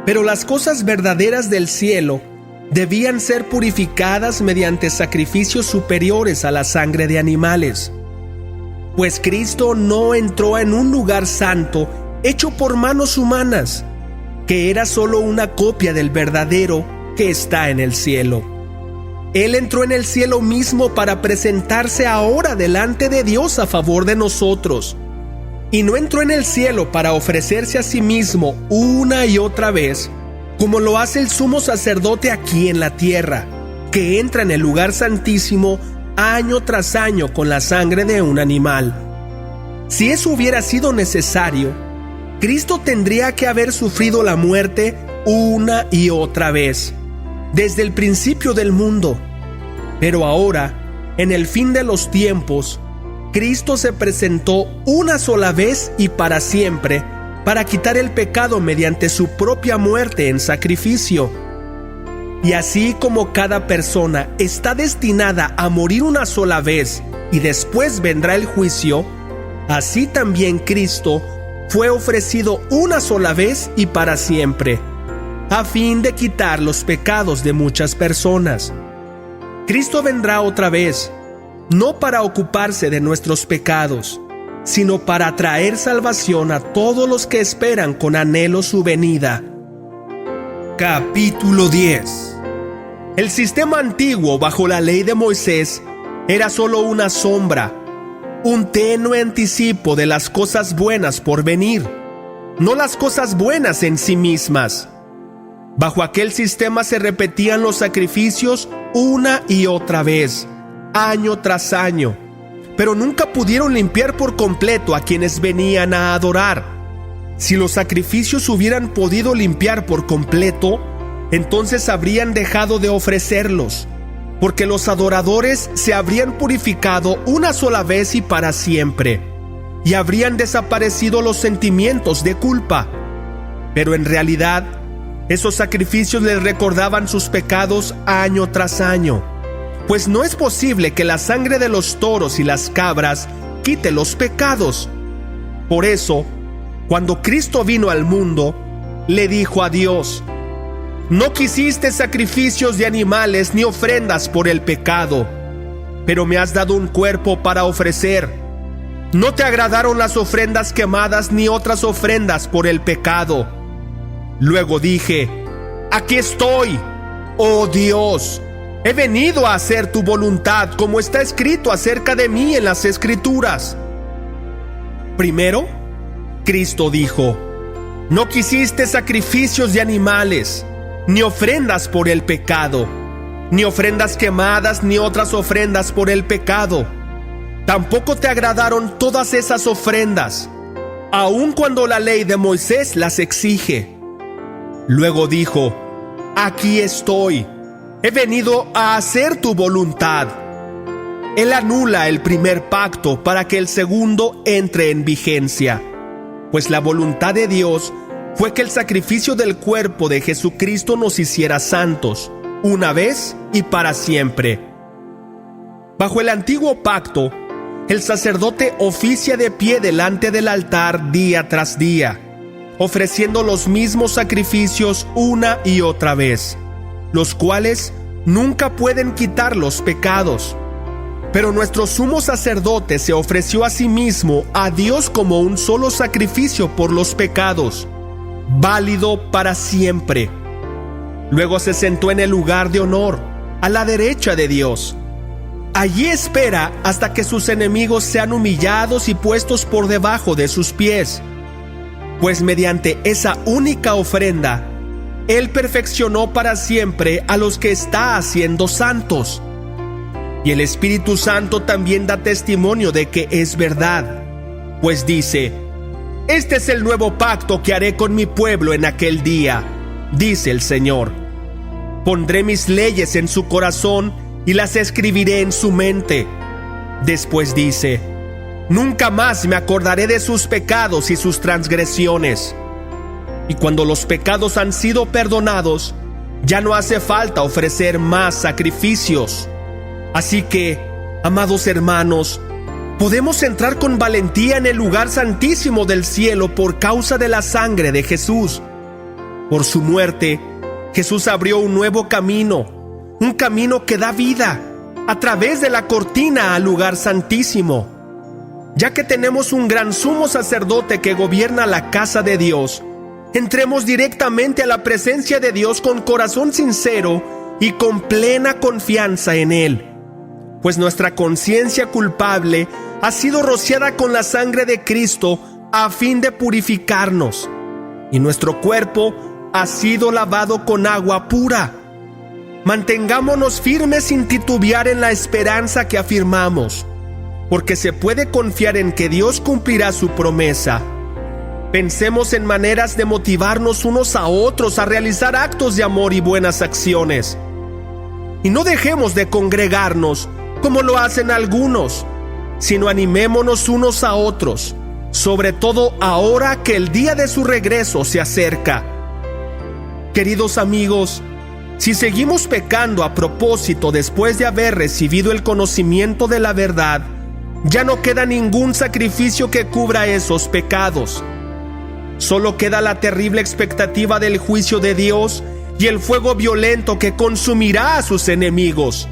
Pero las cosas verdaderas del cielo debían ser purificadas mediante sacrificios superiores a la sangre de animales. Pues Cristo no entró en un lugar santo hecho por manos humanas, que era solo una copia del verdadero que está en el cielo. Él entró en el cielo mismo para presentarse ahora delante de Dios a favor de nosotros. Y no entró en el cielo para ofrecerse a sí mismo una y otra vez, como lo hace el sumo sacerdote aquí en la tierra, que entra en el lugar santísimo año tras año con la sangre de un animal. Si eso hubiera sido necesario, Cristo tendría que haber sufrido la muerte una y otra vez, desde el principio del mundo. Pero ahora, en el fin de los tiempos, Cristo se presentó una sola vez y para siempre para quitar el pecado mediante su propia muerte en sacrificio. Y así como cada persona está destinada a morir una sola vez y después vendrá el juicio, así también Cristo fue ofrecido una sola vez y para siempre, a fin de quitar los pecados de muchas personas. Cristo vendrá otra vez, no para ocuparse de nuestros pecados, sino para traer salvación a todos los que esperan con anhelo su venida. Capítulo 10. El sistema antiguo bajo la ley de Moisés era solo una sombra, un tenue anticipo de las cosas buenas por venir, no las cosas buenas en sí mismas. Bajo aquel sistema se repetían los sacrificios una y otra vez, año tras año, pero nunca pudieron limpiar por completo a quienes venían a adorar. Si los sacrificios hubieran podido limpiar por completo, entonces habrían dejado de ofrecerlos, porque los adoradores se habrían purificado una sola vez y para siempre, y habrían desaparecido los sentimientos de culpa. Pero en realidad, esos sacrificios les recordaban sus pecados año tras año, pues no es posible que la sangre de los toros y las cabras quite los pecados. Por eso, cuando Cristo vino al mundo, le dijo a Dios: «No quisiste sacrificios de animales ni ofrendas por el pecado, pero me has dado un cuerpo para ofrecer. No te agradaron las ofrendas quemadas ni otras ofrendas por el pecado. Luego dije: aquí estoy, oh Dios, he venido a hacer tu voluntad, como está escrito acerca de mí en las Escrituras». Primero, Cristo dijo: «No quisiste sacrificios de animales, ni ofrendas por el pecado, ni ofrendas quemadas, ni otras ofrendas por el pecado. Tampoco te agradaron todas esas ofrendas, aun cuando la ley de Moisés las exige». Luego dijo: «Aquí estoy, he venido a hacer tu voluntad». Él anula el primer pacto para que el segundo entre en vigencia, pues la voluntad de Dios fue que el sacrificio del cuerpo de Jesucristo nos hiciera santos, una vez y para siempre. Bajo el antiguo pacto, el sacerdote oficia de pie delante del altar día tras día, ofreciendo los mismos sacrificios una y otra vez, los cuales nunca pueden quitar los pecados. Pero nuestro sumo sacerdote se ofreció a sí mismo a Dios como un solo sacrificio por los pecados, válido para siempre. Luego se sentó en el lugar de honor, a la derecha de Dios. Allí espera hasta que sus enemigos sean humillados y puestos por debajo de sus pies. Pues mediante esa única ofrenda, Él perfeccionó para siempre a los que está haciendo santos. Y el Espíritu Santo también da testimonio de que es verdad, pues dice: «Este es el nuevo pacto que haré con mi pueblo en aquel día, dice el Señor. Pondré mis leyes en su corazón y las escribiré en su mente». Después dice: «Nunca más me acordaré de sus pecados y sus transgresiones». Y cuando los pecados han sido perdonados, ya no hace falta ofrecer más sacrificios. Así que, Amados hermanos, podemos entrar con valentía en el lugar santísimo del cielo por causa de la sangre de Jesús. Por su muerte, Jesús abrió un nuevo camino, un camino que da vida, a través de la cortina al lugar santísimo. Ya que tenemos un gran sumo sacerdote que gobierna la casa de Dios, entremos directamente a la presencia de Dios con corazón sincero y con plena confianza en Él, pues nuestra conciencia culpable ha sido rociada con la sangre de Cristo a fin de purificarnos, y nuestro cuerpo ha sido lavado con agua pura. Mantengámonos firmes sin titubear en la esperanza que afirmamos, porque se puede confiar en que Dios cumplirá su promesa. Pensemos en maneras de motivarnos unos a otros a realizar actos de amor y buenas acciones. Y no dejemos de congregarnos, como lo hacen algunos, sino animémonos unos a otros, sobre todo ahora que el día de su regreso se acerca. Queridos amigos, si seguimos pecando a propósito después de haber recibido el conocimiento de la verdad, ya no queda ningún sacrificio que cubra esos pecados. Solo queda la terrible expectativa del juicio de Dios y el fuego violento que consumirá a sus enemigos.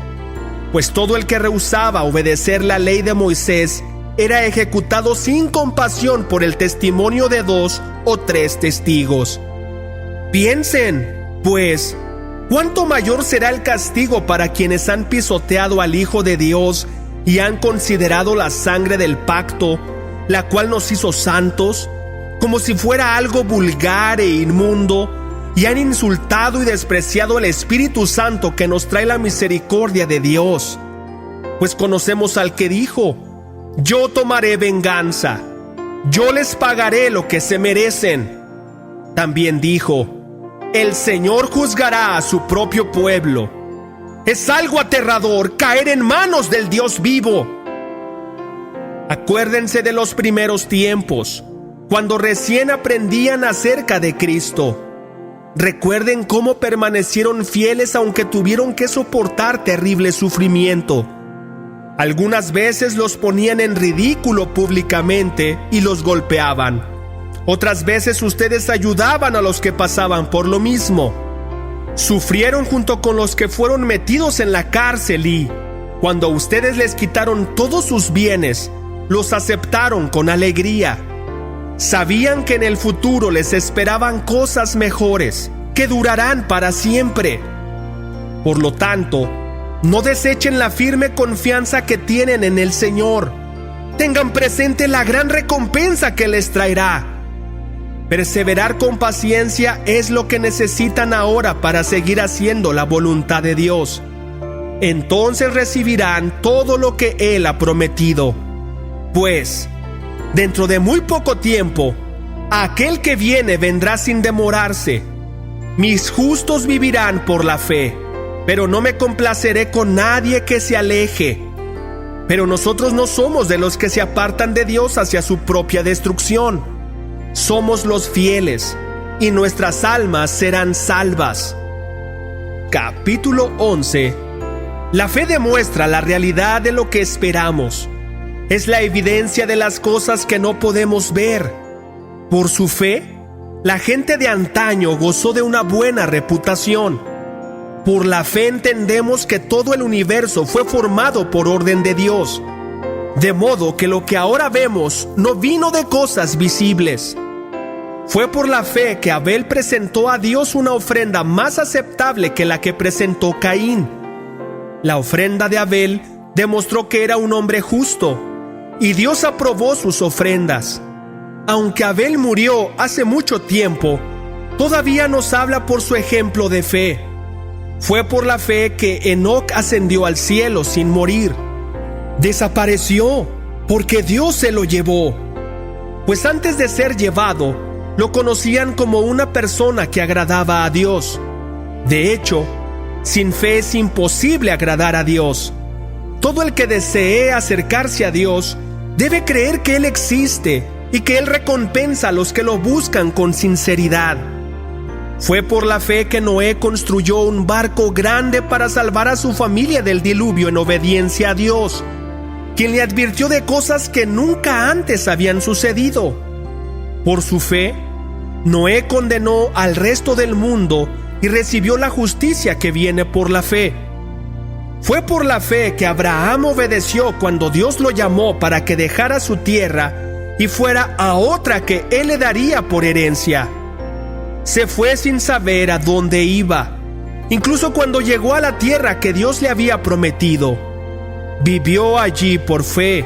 Pues todo el que rehusaba obedecer la ley de Moisés era ejecutado sin compasión por el testimonio de 2 o 3 testigos. Piensen, pues, ¿cuánto mayor será el castigo para quienes han pisoteado al Hijo de Dios y han considerado la sangre del pacto, la cual nos hizo santos, como si fuera algo vulgar e inmundo, y han insultado y despreciado el Espíritu Santo que nos trae la misericordia de Dios? Pues conocemos al que dijo: yo tomaré venganza, yo les pagaré lo que se merecen. También dijo: el Señor juzgará a su propio pueblo. Es algo aterrador caer en manos del Dios vivo. Acuérdense de los primeros tiempos, cuando recién aprendían acerca de Cristo. Recuerden cómo permanecieron fieles aunque tuvieron que soportar terrible sufrimiento. Algunas veces los ponían en ridículo públicamente y los golpeaban. Otras veces ustedes ayudaban a los que pasaban por lo mismo. Sufrieron junto con los que fueron metidos en la cárcel y, cuando ustedes les quitaron todos sus bienes, los aceptaron con alegría. Sabían que en el futuro les esperaban cosas mejores, que durarán para siempre. Por lo tanto, no desechen la firme confianza que tienen en el Señor. Tengan presente la gran recompensa que les traerá. Perseverar con paciencia es lo que necesitan ahora para seguir haciendo la voluntad de Dios. Entonces recibirán todo lo que Él ha prometido. Pues, dentro de muy poco tiempo, aquel que viene vendrá sin demorarse. Mis justos vivirán por la fe, pero no me complaceré con nadie que se aleje. Pero nosotros no somos de los que se apartan de Dios hacia su propia destrucción. Somos los fieles, y nuestras almas serán salvas. Capítulo 11. La fe demuestra la realidad de lo que esperamos. Es la evidencia de las cosas que no podemos ver. Por su fe, la gente de antaño gozó de una buena reputación. Por la fe entendemos que todo el universo fue formado por orden de Dios, de modo que lo que ahora vemos no vino de cosas visibles. Fue por la fe que Abel presentó a Dios una ofrenda más aceptable que la que presentó Caín. La ofrenda de Abel demostró que era un hombre justo, y Dios aprobó sus ofrendas. Aunque Abel murió hace mucho tiempo, todavía nos habla por su ejemplo de fe. Fue por la fe que Enoc ascendió al cielo sin morir. Desapareció porque Dios se lo llevó. Pues antes de ser llevado, lo conocían como una persona que agradaba a Dios. De hecho, sin fe es imposible agradar a Dios. Todo el que desee acercarse a Dios debe creer que Él existe y que Él recompensa a los que lo buscan con sinceridad. Fue por la fe que Noé construyó un barco grande para salvar a su familia del diluvio en obediencia a Dios, quien le advirtió de cosas que nunca antes habían sucedido. Por su fe, Noé condenó al resto del mundo y recibió la justicia que viene por la fe. Fue por la fe que Abraham obedeció cuando Dios lo llamó para que dejara su tierra y fuera a otra que él le daría por herencia. Se fue sin saber a dónde iba, incluso cuando llegó a la tierra que Dios le había prometido. Vivió allí por fe,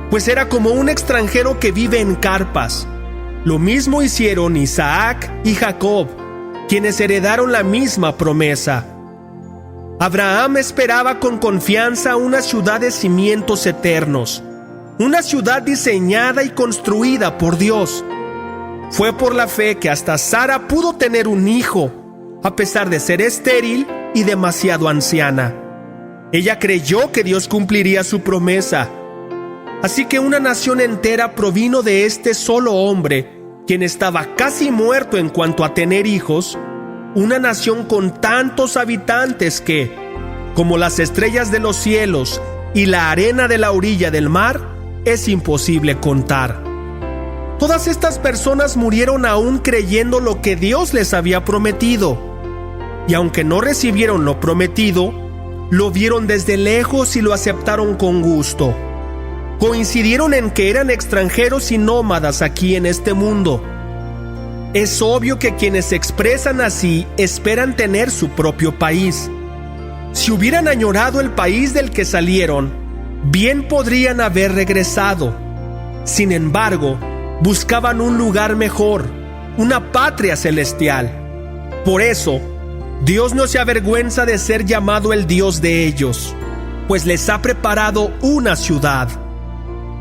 pues era como un extranjero que vive en carpas. Lo mismo hicieron Isaac y Jacob, quienes heredaron la misma promesa. Abraham esperaba con confianza una ciudad de cimientos eternos, una ciudad diseñada y construida por Dios. Fue por la fe que hasta Sara pudo tener un hijo, a pesar de ser estéril y demasiado anciana. Ella creyó que Dios cumpliría su promesa. Así que una nación entera provino de este solo hombre, quien estaba casi muerto en cuanto a tener hijos, una nación con tantos habitantes que, como las estrellas de los cielos y la arena de la orilla del mar, es imposible contar. Todas estas personas murieron aún creyendo lo que Dios les había prometido. Y aunque no recibieron lo prometido, lo vieron desde lejos y lo aceptaron con gusto. Coincidieron en que eran extranjeros y nómadas aquí en este mundo. Es obvio que quienes se expresan así esperan tener su propio país. Si hubieran añorado el país del que salieron, bien podrían haber regresado. Sin embargo, buscaban un lugar mejor, una patria celestial. Por eso, Dios no se avergüenza de ser llamado el Dios de ellos, pues les ha preparado una ciudad.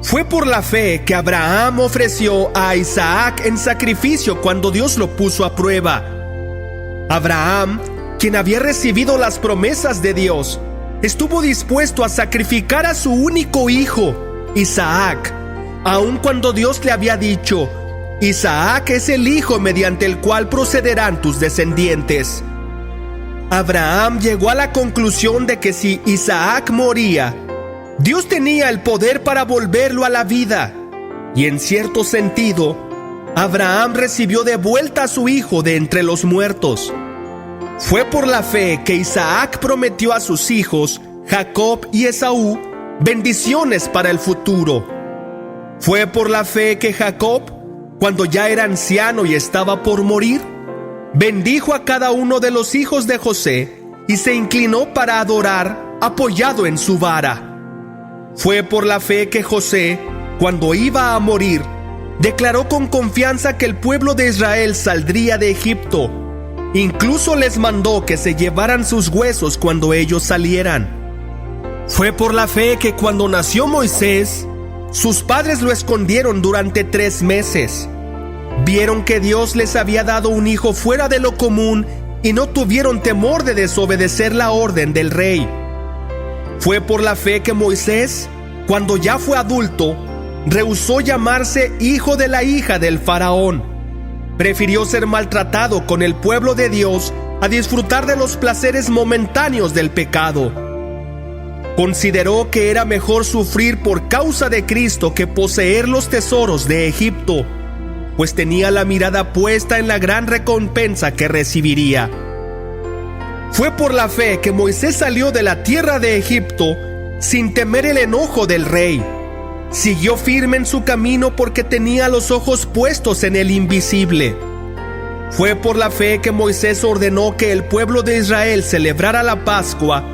Fue por la fe que Abraham ofreció a Isaac en sacrificio cuando Dios lo puso a prueba. Abraham, quien había recibido las promesas de Dios, estuvo dispuesto a sacrificar a su único hijo, Isaac, aun cuando Dios le había dicho: Isaac es el hijo mediante el cual procederán tus descendientes. Abraham llegó a la conclusión de que si Isaac moría, Dios tenía el poder para volverlo a la vida, y en cierto sentido, Abraham recibió de vuelta a su hijo de entre los muertos. Fue por la fe que Isaac prometió a sus hijos, Jacob y Esaú, bendiciones para el futuro. Fue por la fe que Jacob, cuando ya era anciano y estaba por morir, bendijo a cada uno de los hijos de José y se inclinó para adorar apoyado en su vara. Fue por la fe que José, cuando iba a morir, declaró con confianza que el pueblo de Israel saldría de Egipto. Incluso les mandó que se llevaran sus huesos cuando ellos salieran. Fue por la fe que cuando nació Moisés, sus padres lo escondieron durante 3 meses. Vieron que Dios les había dado un hijo fuera de lo común y no tuvieron temor de desobedecer la orden del rey. Fue por la fe que Moisés, cuando ya fue adulto, rehusó llamarse hijo de la hija del faraón. Prefirió ser maltratado con el pueblo de Dios a disfrutar de los placeres momentáneos del pecado. Consideró que era mejor sufrir por causa de Cristo que poseer los tesoros de Egipto, pues tenía la mirada puesta en la gran recompensa que recibiría. Fue por la fe que Moisés salió de la tierra de Egipto sin temer el enojo del rey. Siguió firme en su camino porque tenía los ojos puestos en el invisible. Fue por la fe que Moisés ordenó que el pueblo de Israel celebrara la Pascua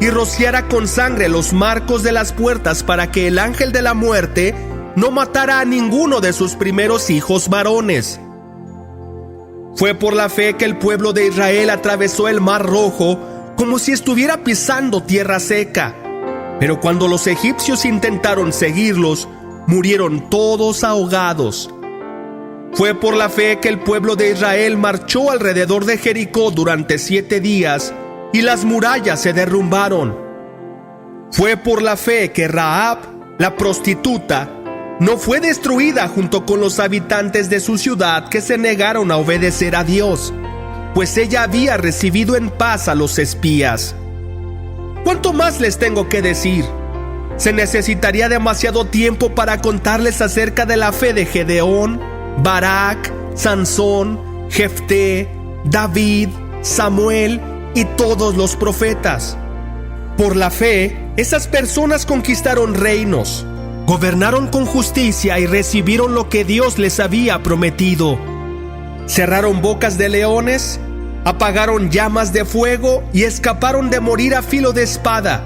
y rociara con sangre los marcos de las puertas para que el ángel de la muerte no matara a ninguno de sus primeros hijos varones. Fue por la fe que el pueblo de Israel atravesó el Mar Rojo como si estuviera pisando tierra seca. Pero cuando los egipcios intentaron seguirlos, murieron todos ahogados. Fue por la fe que el pueblo de Israel marchó alrededor de Jericó durante 7 días y las murallas se derrumbaron. Fue por la fe que Rahab, la prostituta, no fue destruida junto con los habitantes de su ciudad que se negaron a obedecer a Dios. pues ella había recibido en paz a los espías. ¿Cuánto más les tengo que decir? Se necesitaría demasiado tiempo para contarles acerca de la fe de Gedeón, Barak, Sansón, Jefté, David, Samuel y todos los profetas. Por la fe, esas personas conquistaron reinos, gobernaron con justicia y recibieron lo que Dios les había prometido. Cerraron bocas de leones, apagaron llamas de fuego y escaparon de morir a filo de espada.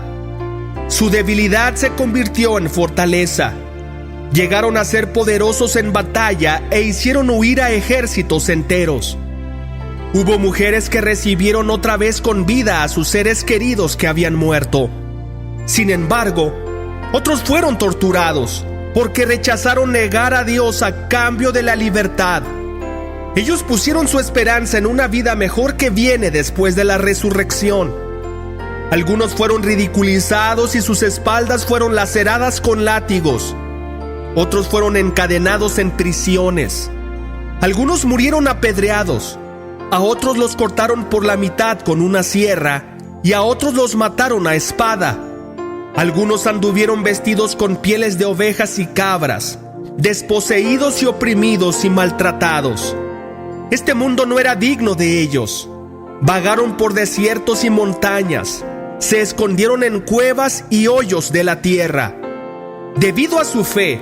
Su debilidad se convirtió en fortaleza. Llegaron a ser poderosos en batalla e hicieron huir a ejércitos enteros. Hubo mujeres que recibieron otra vez con vida a sus seres queridos que habían muerto. Sin embargo, otros fueron torturados porque rechazaron negar a Dios a cambio de la libertad. Ellos pusieron su esperanza en una vida mejor que viene después de la resurrección. Algunos fueron ridiculizados y sus espaldas fueron laceradas con látigos. Otros fueron encadenados en prisiones. Algunos murieron apedreados. A otros los cortaron por la mitad con una sierra y a otros los mataron a espada. Algunos anduvieron vestidos con pieles de ovejas y cabras, desposeídos y oprimidos y maltratados. Este mundo no era digno de ellos. Vagaron por desiertos y montañas. Se escondieron en cuevas y hoyos de la tierra. Debido a su fe,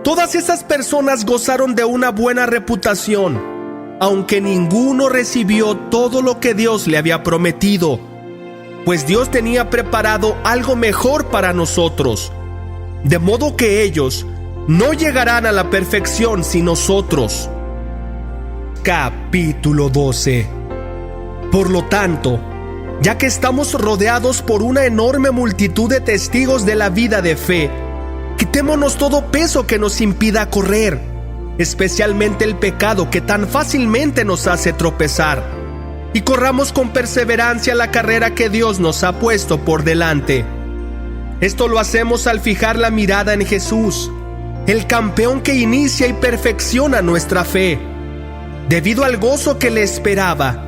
todas esas personas gozaron de una buena reputación, aunque ninguno recibió todo lo que Dios le había prometido, pues Dios tenía preparado algo mejor para nosotros, de modo que ellos no llegarán a la perfección sin nosotros. Capítulo 12. Por lo tanto, ya que estamos rodeados por una enorme multitud de testigos de la vida de fe, quitémonos todo peso que nos impida correr, especialmente el pecado que tan fácilmente nos hace tropezar, y corramos con perseverancia la carrera que Dios nos ha puesto por delante. Esto lo hacemos al fijar la mirada en Jesús, el campeón que inicia y perfecciona nuestra fe. Debido al gozo que le esperaba,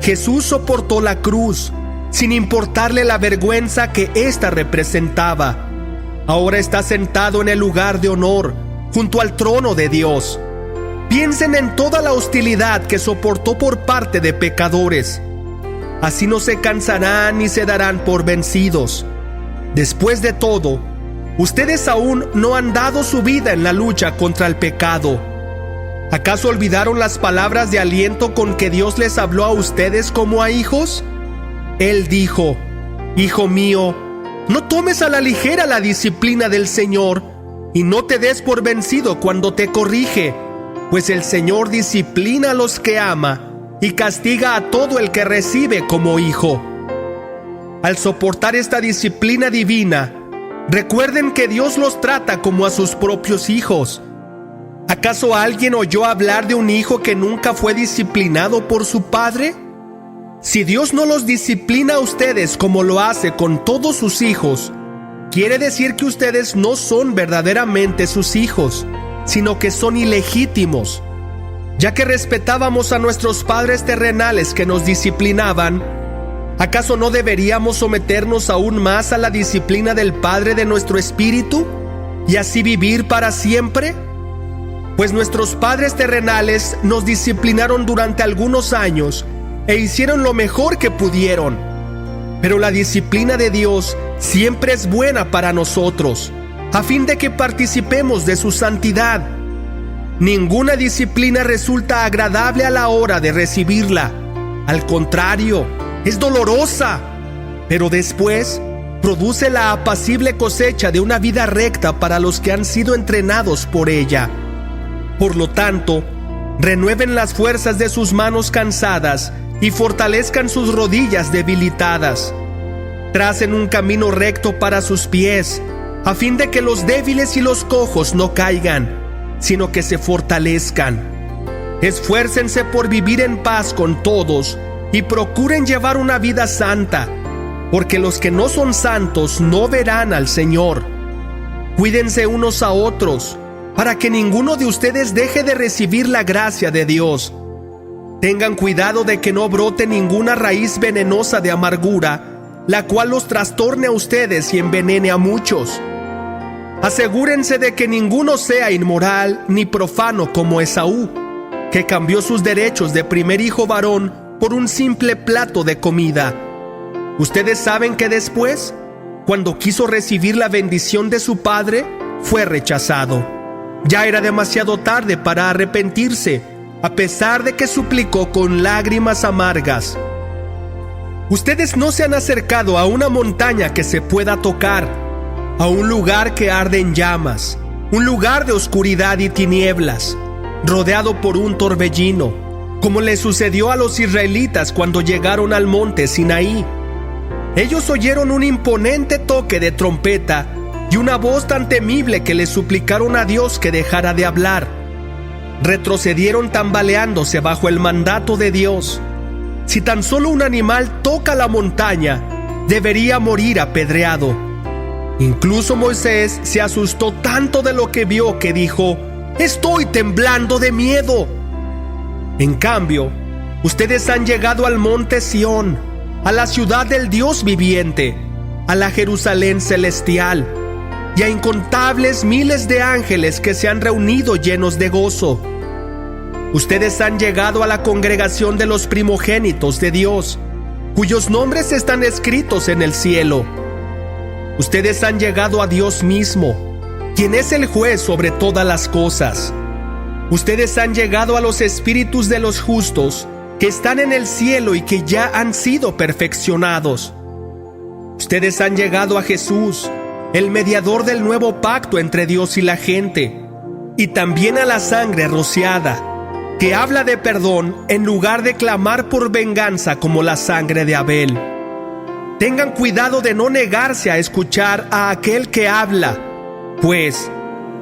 Jesús soportó la cruz, sin importarle la vergüenza que ésta representaba. Ahora está sentado en el lugar de honor, junto al trono de Dios. Piensen en toda la hostilidad que soportó por parte de pecadores. Así no se cansarán ni se darán por vencidos. Después de todo, ustedes aún no han dado su vida en la lucha contra el pecado. ¿Acaso olvidaron las palabras de aliento con que Dios les habló a ustedes como a hijos? Él dijo: Hijo mío, no tomes a la ligera la disciplina del Señor y no te des por vencido cuando te corrige, pues el Señor disciplina a los que ama y castiga a todo el que recibe como hijo. Al soportar esta disciplina divina, recuerden que Dios los trata como a sus propios hijos. ¿Acaso alguien oyó hablar de un hijo que nunca fue disciplinado por su padre? Si Dios no los disciplina a ustedes como lo hace con todos sus hijos, quiere decir que ustedes no son verdaderamente sus hijos, sino que son ilegítimos. Ya que respetábamos a nuestros padres terrenales que nos disciplinaban, ¿acaso no deberíamos someternos aún más a la disciplina del Padre de nuestro espíritu y así vivir para siempre? Pues nuestros padres terrenales nos disciplinaron durante algunos años e hicieron lo mejor que pudieron. Pero la disciplina de Dios siempre es buena para nosotros, a fin de que participemos de su santidad. Ninguna disciplina resulta agradable a la hora de recibirla. Al contrario, es dolorosa, pero después produce la apacible cosecha de una vida recta para los que han sido entrenados por ella. Por lo tanto, renueven las fuerzas de sus manos cansadas y fortalezcan sus rodillas debilitadas. Tracen un camino recto para sus pies, a fin de que los débiles y los cojos no caigan, sino que se fortalezcan. Esfuércense por vivir en paz con todos y procuren llevar una vida santa, porque los que no son santos no verán al Señor. Cuídense unos a otros, para que ninguno de ustedes deje de recibir la gracia de Dios. Tengan cuidado de que no brote ninguna raíz venenosa de amargura, la cual los trastorne a ustedes y envenene a muchos. Asegúrense de que ninguno sea inmoral ni profano como Esaú, que cambió sus derechos de primer hijo varón por un simple plato de comida. Ustedes saben que después, cuando quiso recibir la bendición de su padre, fue rechazado. Ya era demasiado tarde para arrepentirse, a pesar de que suplicó con lágrimas amargas. Ustedes no se han acercado a una montaña que se pueda tocar, a un lugar que arde en llamas, un lugar de oscuridad y tinieblas, rodeado por un torbellino, como le sucedió a los israelitas cuando llegaron al monte Sinaí. Ellos oyeron un imponente toque de trompeta y una voz tan temible que le suplicaron a Dios que dejara de hablar. Retrocedieron tambaleándose bajo el mandato de Dios. Si tan solo un animal toca la montaña, debería morir apedreado. Incluso Moisés se asustó tanto de lo que vio que dijo: «Estoy temblando de miedo». En cambio, ustedes han llegado al monte Sión, a la ciudad del Dios viviente, a la Jerusalén celestial, y a incontables miles de ángeles que se han reunido llenos de gozo. Ustedes han llegado a la congregación de los primogénitos de Dios, cuyos nombres están escritos en el cielo. Ustedes han llegado a Dios mismo, quien es el juez sobre todas las cosas. Ustedes han llegado a los espíritus de los justos, que están en el cielo y que ya han sido perfeccionados. Ustedes han llegado a Jesús, el mediador del nuevo pacto entre Dios y la gente, y también a la sangre rociada, que habla de perdón en lugar de clamar por venganza como la sangre de Abel. Tengan cuidado de no negarse a escuchar a aquel que habla, pues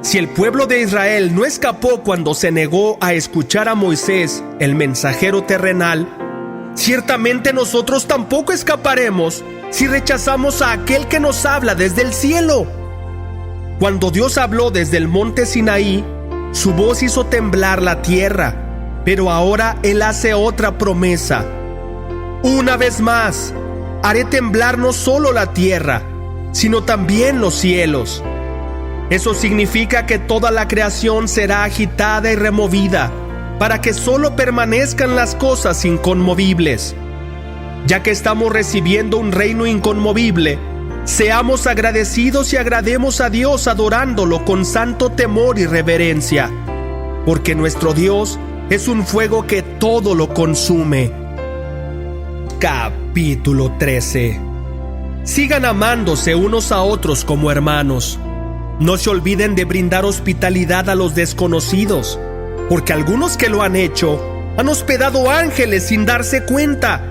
si el pueblo de Israel no escapó cuando se negó a escuchar a Moisés, el mensajero terrenal, ciertamente nosotros tampoco escaparemos si rechazamos a aquel que nos habla desde el cielo. Cuando Dios habló desde el monte Sinaí, su voz hizo temblar la tierra, pero ahora Él hace otra promesa. Una vez más, haré temblar no solo la tierra, sino también los cielos. Eso significa que toda la creación será agitada y removida, para que solo permanezcan las cosas inconmovibles. Ya que estamos recibiendo un reino inconmovible, seamos agradecidos y agrademos a Dios adorándolo con santo temor y reverencia, porque nuestro Dios es un fuego que todo lo consume. Capítulo 13. Sigan amándose unos a otros como hermanos. No se olviden de brindar hospitalidad a los desconocidos, porque algunos que lo han hecho han hospedado ángeles sin darse cuenta.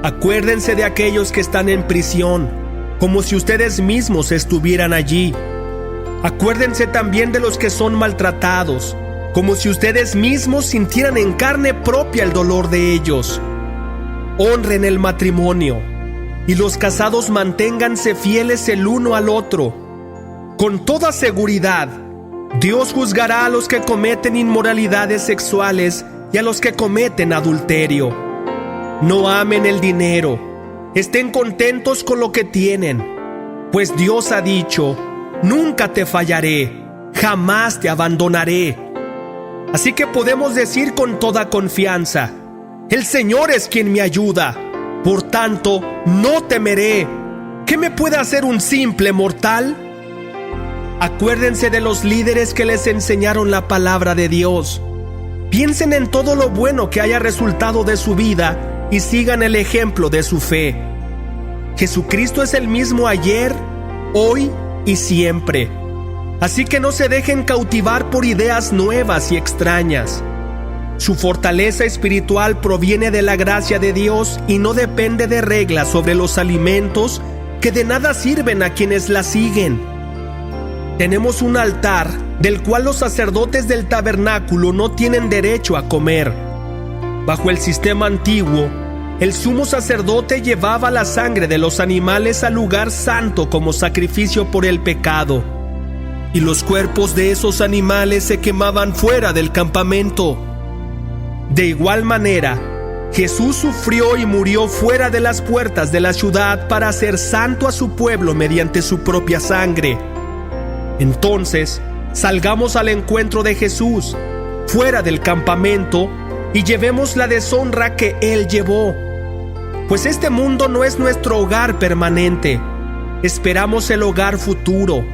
Acuérdense de aquellos que están en prisión, como si ustedes mismos estuvieran allí. Acuérdense también de los que son maltratados, como si ustedes mismos sintieran en carne propia el dolor de ellos. Honren el matrimonio, y los casados manténganse fieles el uno al otro. Con toda seguridad, Dios juzgará a los que cometen inmoralidades sexuales y a los que cometen adulterio. No amen el dinero, estén contentos con lo que tienen, pues Dios ha dicho: nunca te fallaré, jamás te abandonaré. Así que podemos decir con toda confianza: el Señor es quien me ayuda, por tanto no temeré. ¿Qué me puede hacer un simple mortal? Acuérdense de los líderes que les enseñaron la palabra de Dios. Piensen en todo lo bueno que haya resultado de su vida y sigan el ejemplo de su fe. Jesucristo es el mismo ayer, hoy y siempre. Así que no se dejen cautivar por ideas nuevas y extrañas. Su fortaleza espiritual proviene de la gracia de Dios y no depende de reglas sobre los alimentos que de nada sirven a quienes la siguen. Tenemos un altar del cual los sacerdotes del tabernáculo no tienen derecho a comer. Bajo el sistema antiguo, el sumo sacerdote llevaba la sangre de los animales al lugar santo como sacrificio por el pecado, y los cuerpos de esos animales se quemaban fuera del campamento. De igual manera, Jesús sufrió y murió fuera de las puertas de la ciudad para hacer santo a su pueblo mediante su propia sangre. Entonces, salgamos al encuentro de Jesús, fuera del campamento, y llevemos la deshonra que Él llevó. Pues este mundo no es nuestro hogar permanente, esperamos el hogar futuro.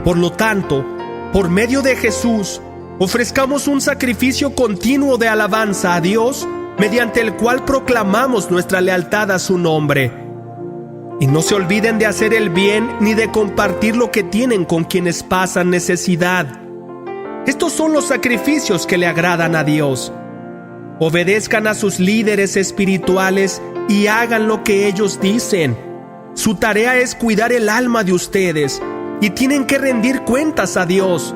Por lo tanto, por medio de Jesús, ofrezcamos un sacrificio continuo de alabanza a Dios, mediante el cual proclamamos nuestra lealtad a su nombre. Y no se olviden de hacer el bien ni de compartir lo que tienen con quienes pasan necesidad. Estos son los sacrificios que le agradan a Dios. Obedezcan a sus líderes espirituales y hagan lo que ellos dicen. Su tarea es cuidar el alma de ustedes y tienen que rendir cuentas a Dios.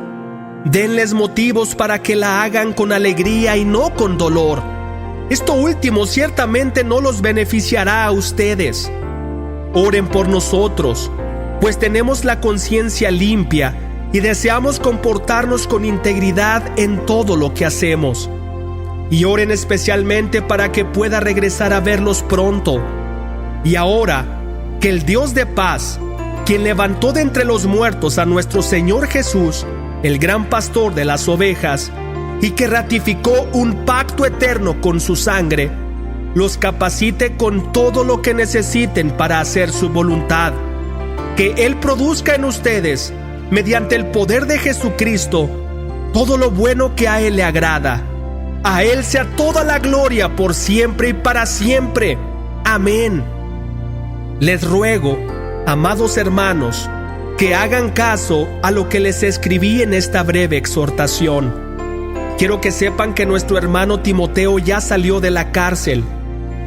Denles motivos para que la hagan con alegría y no con dolor. Esto último ciertamente no los beneficiará a ustedes. Oren por nosotros, pues tenemos la conciencia limpia y deseamos comportarnos con integridad en todo lo que hacemos. Y oren especialmente para que pueda regresar a verlos pronto. Y ahora, que el Dios de paz, quien levantó de entre los muertos a nuestro Señor Jesús, el gran pastor de las ovejas, y que ratificó un pacto eterno con su sangre, los capacite con todo lo que necesiten para hacer su voluntad. Que Él produzca en ustedes, mediante el poder de Jesucristo, todo lo bueno que a Él le agrada. A Él sea toda la gloria por siempre y para siempre. Amén. Les ruego, amados hermanos, que hagan caso a lo que les escribí en esta breve exhortación. Quiero que sepan que nuestro hermano Timoteo ya salió de la cárcel.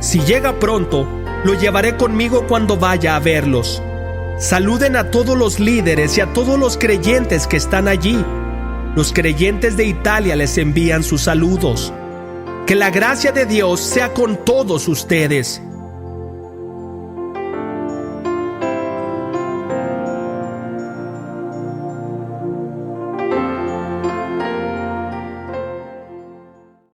Si llega pronto, lo llevaré conmigo cuando vaya a verlos. Saluden a todos los líderes y a todos los creyentes que están allí. Los creyentes de Italia les envían sus saludos. Que la gracia de Dios sea con todos ustedes.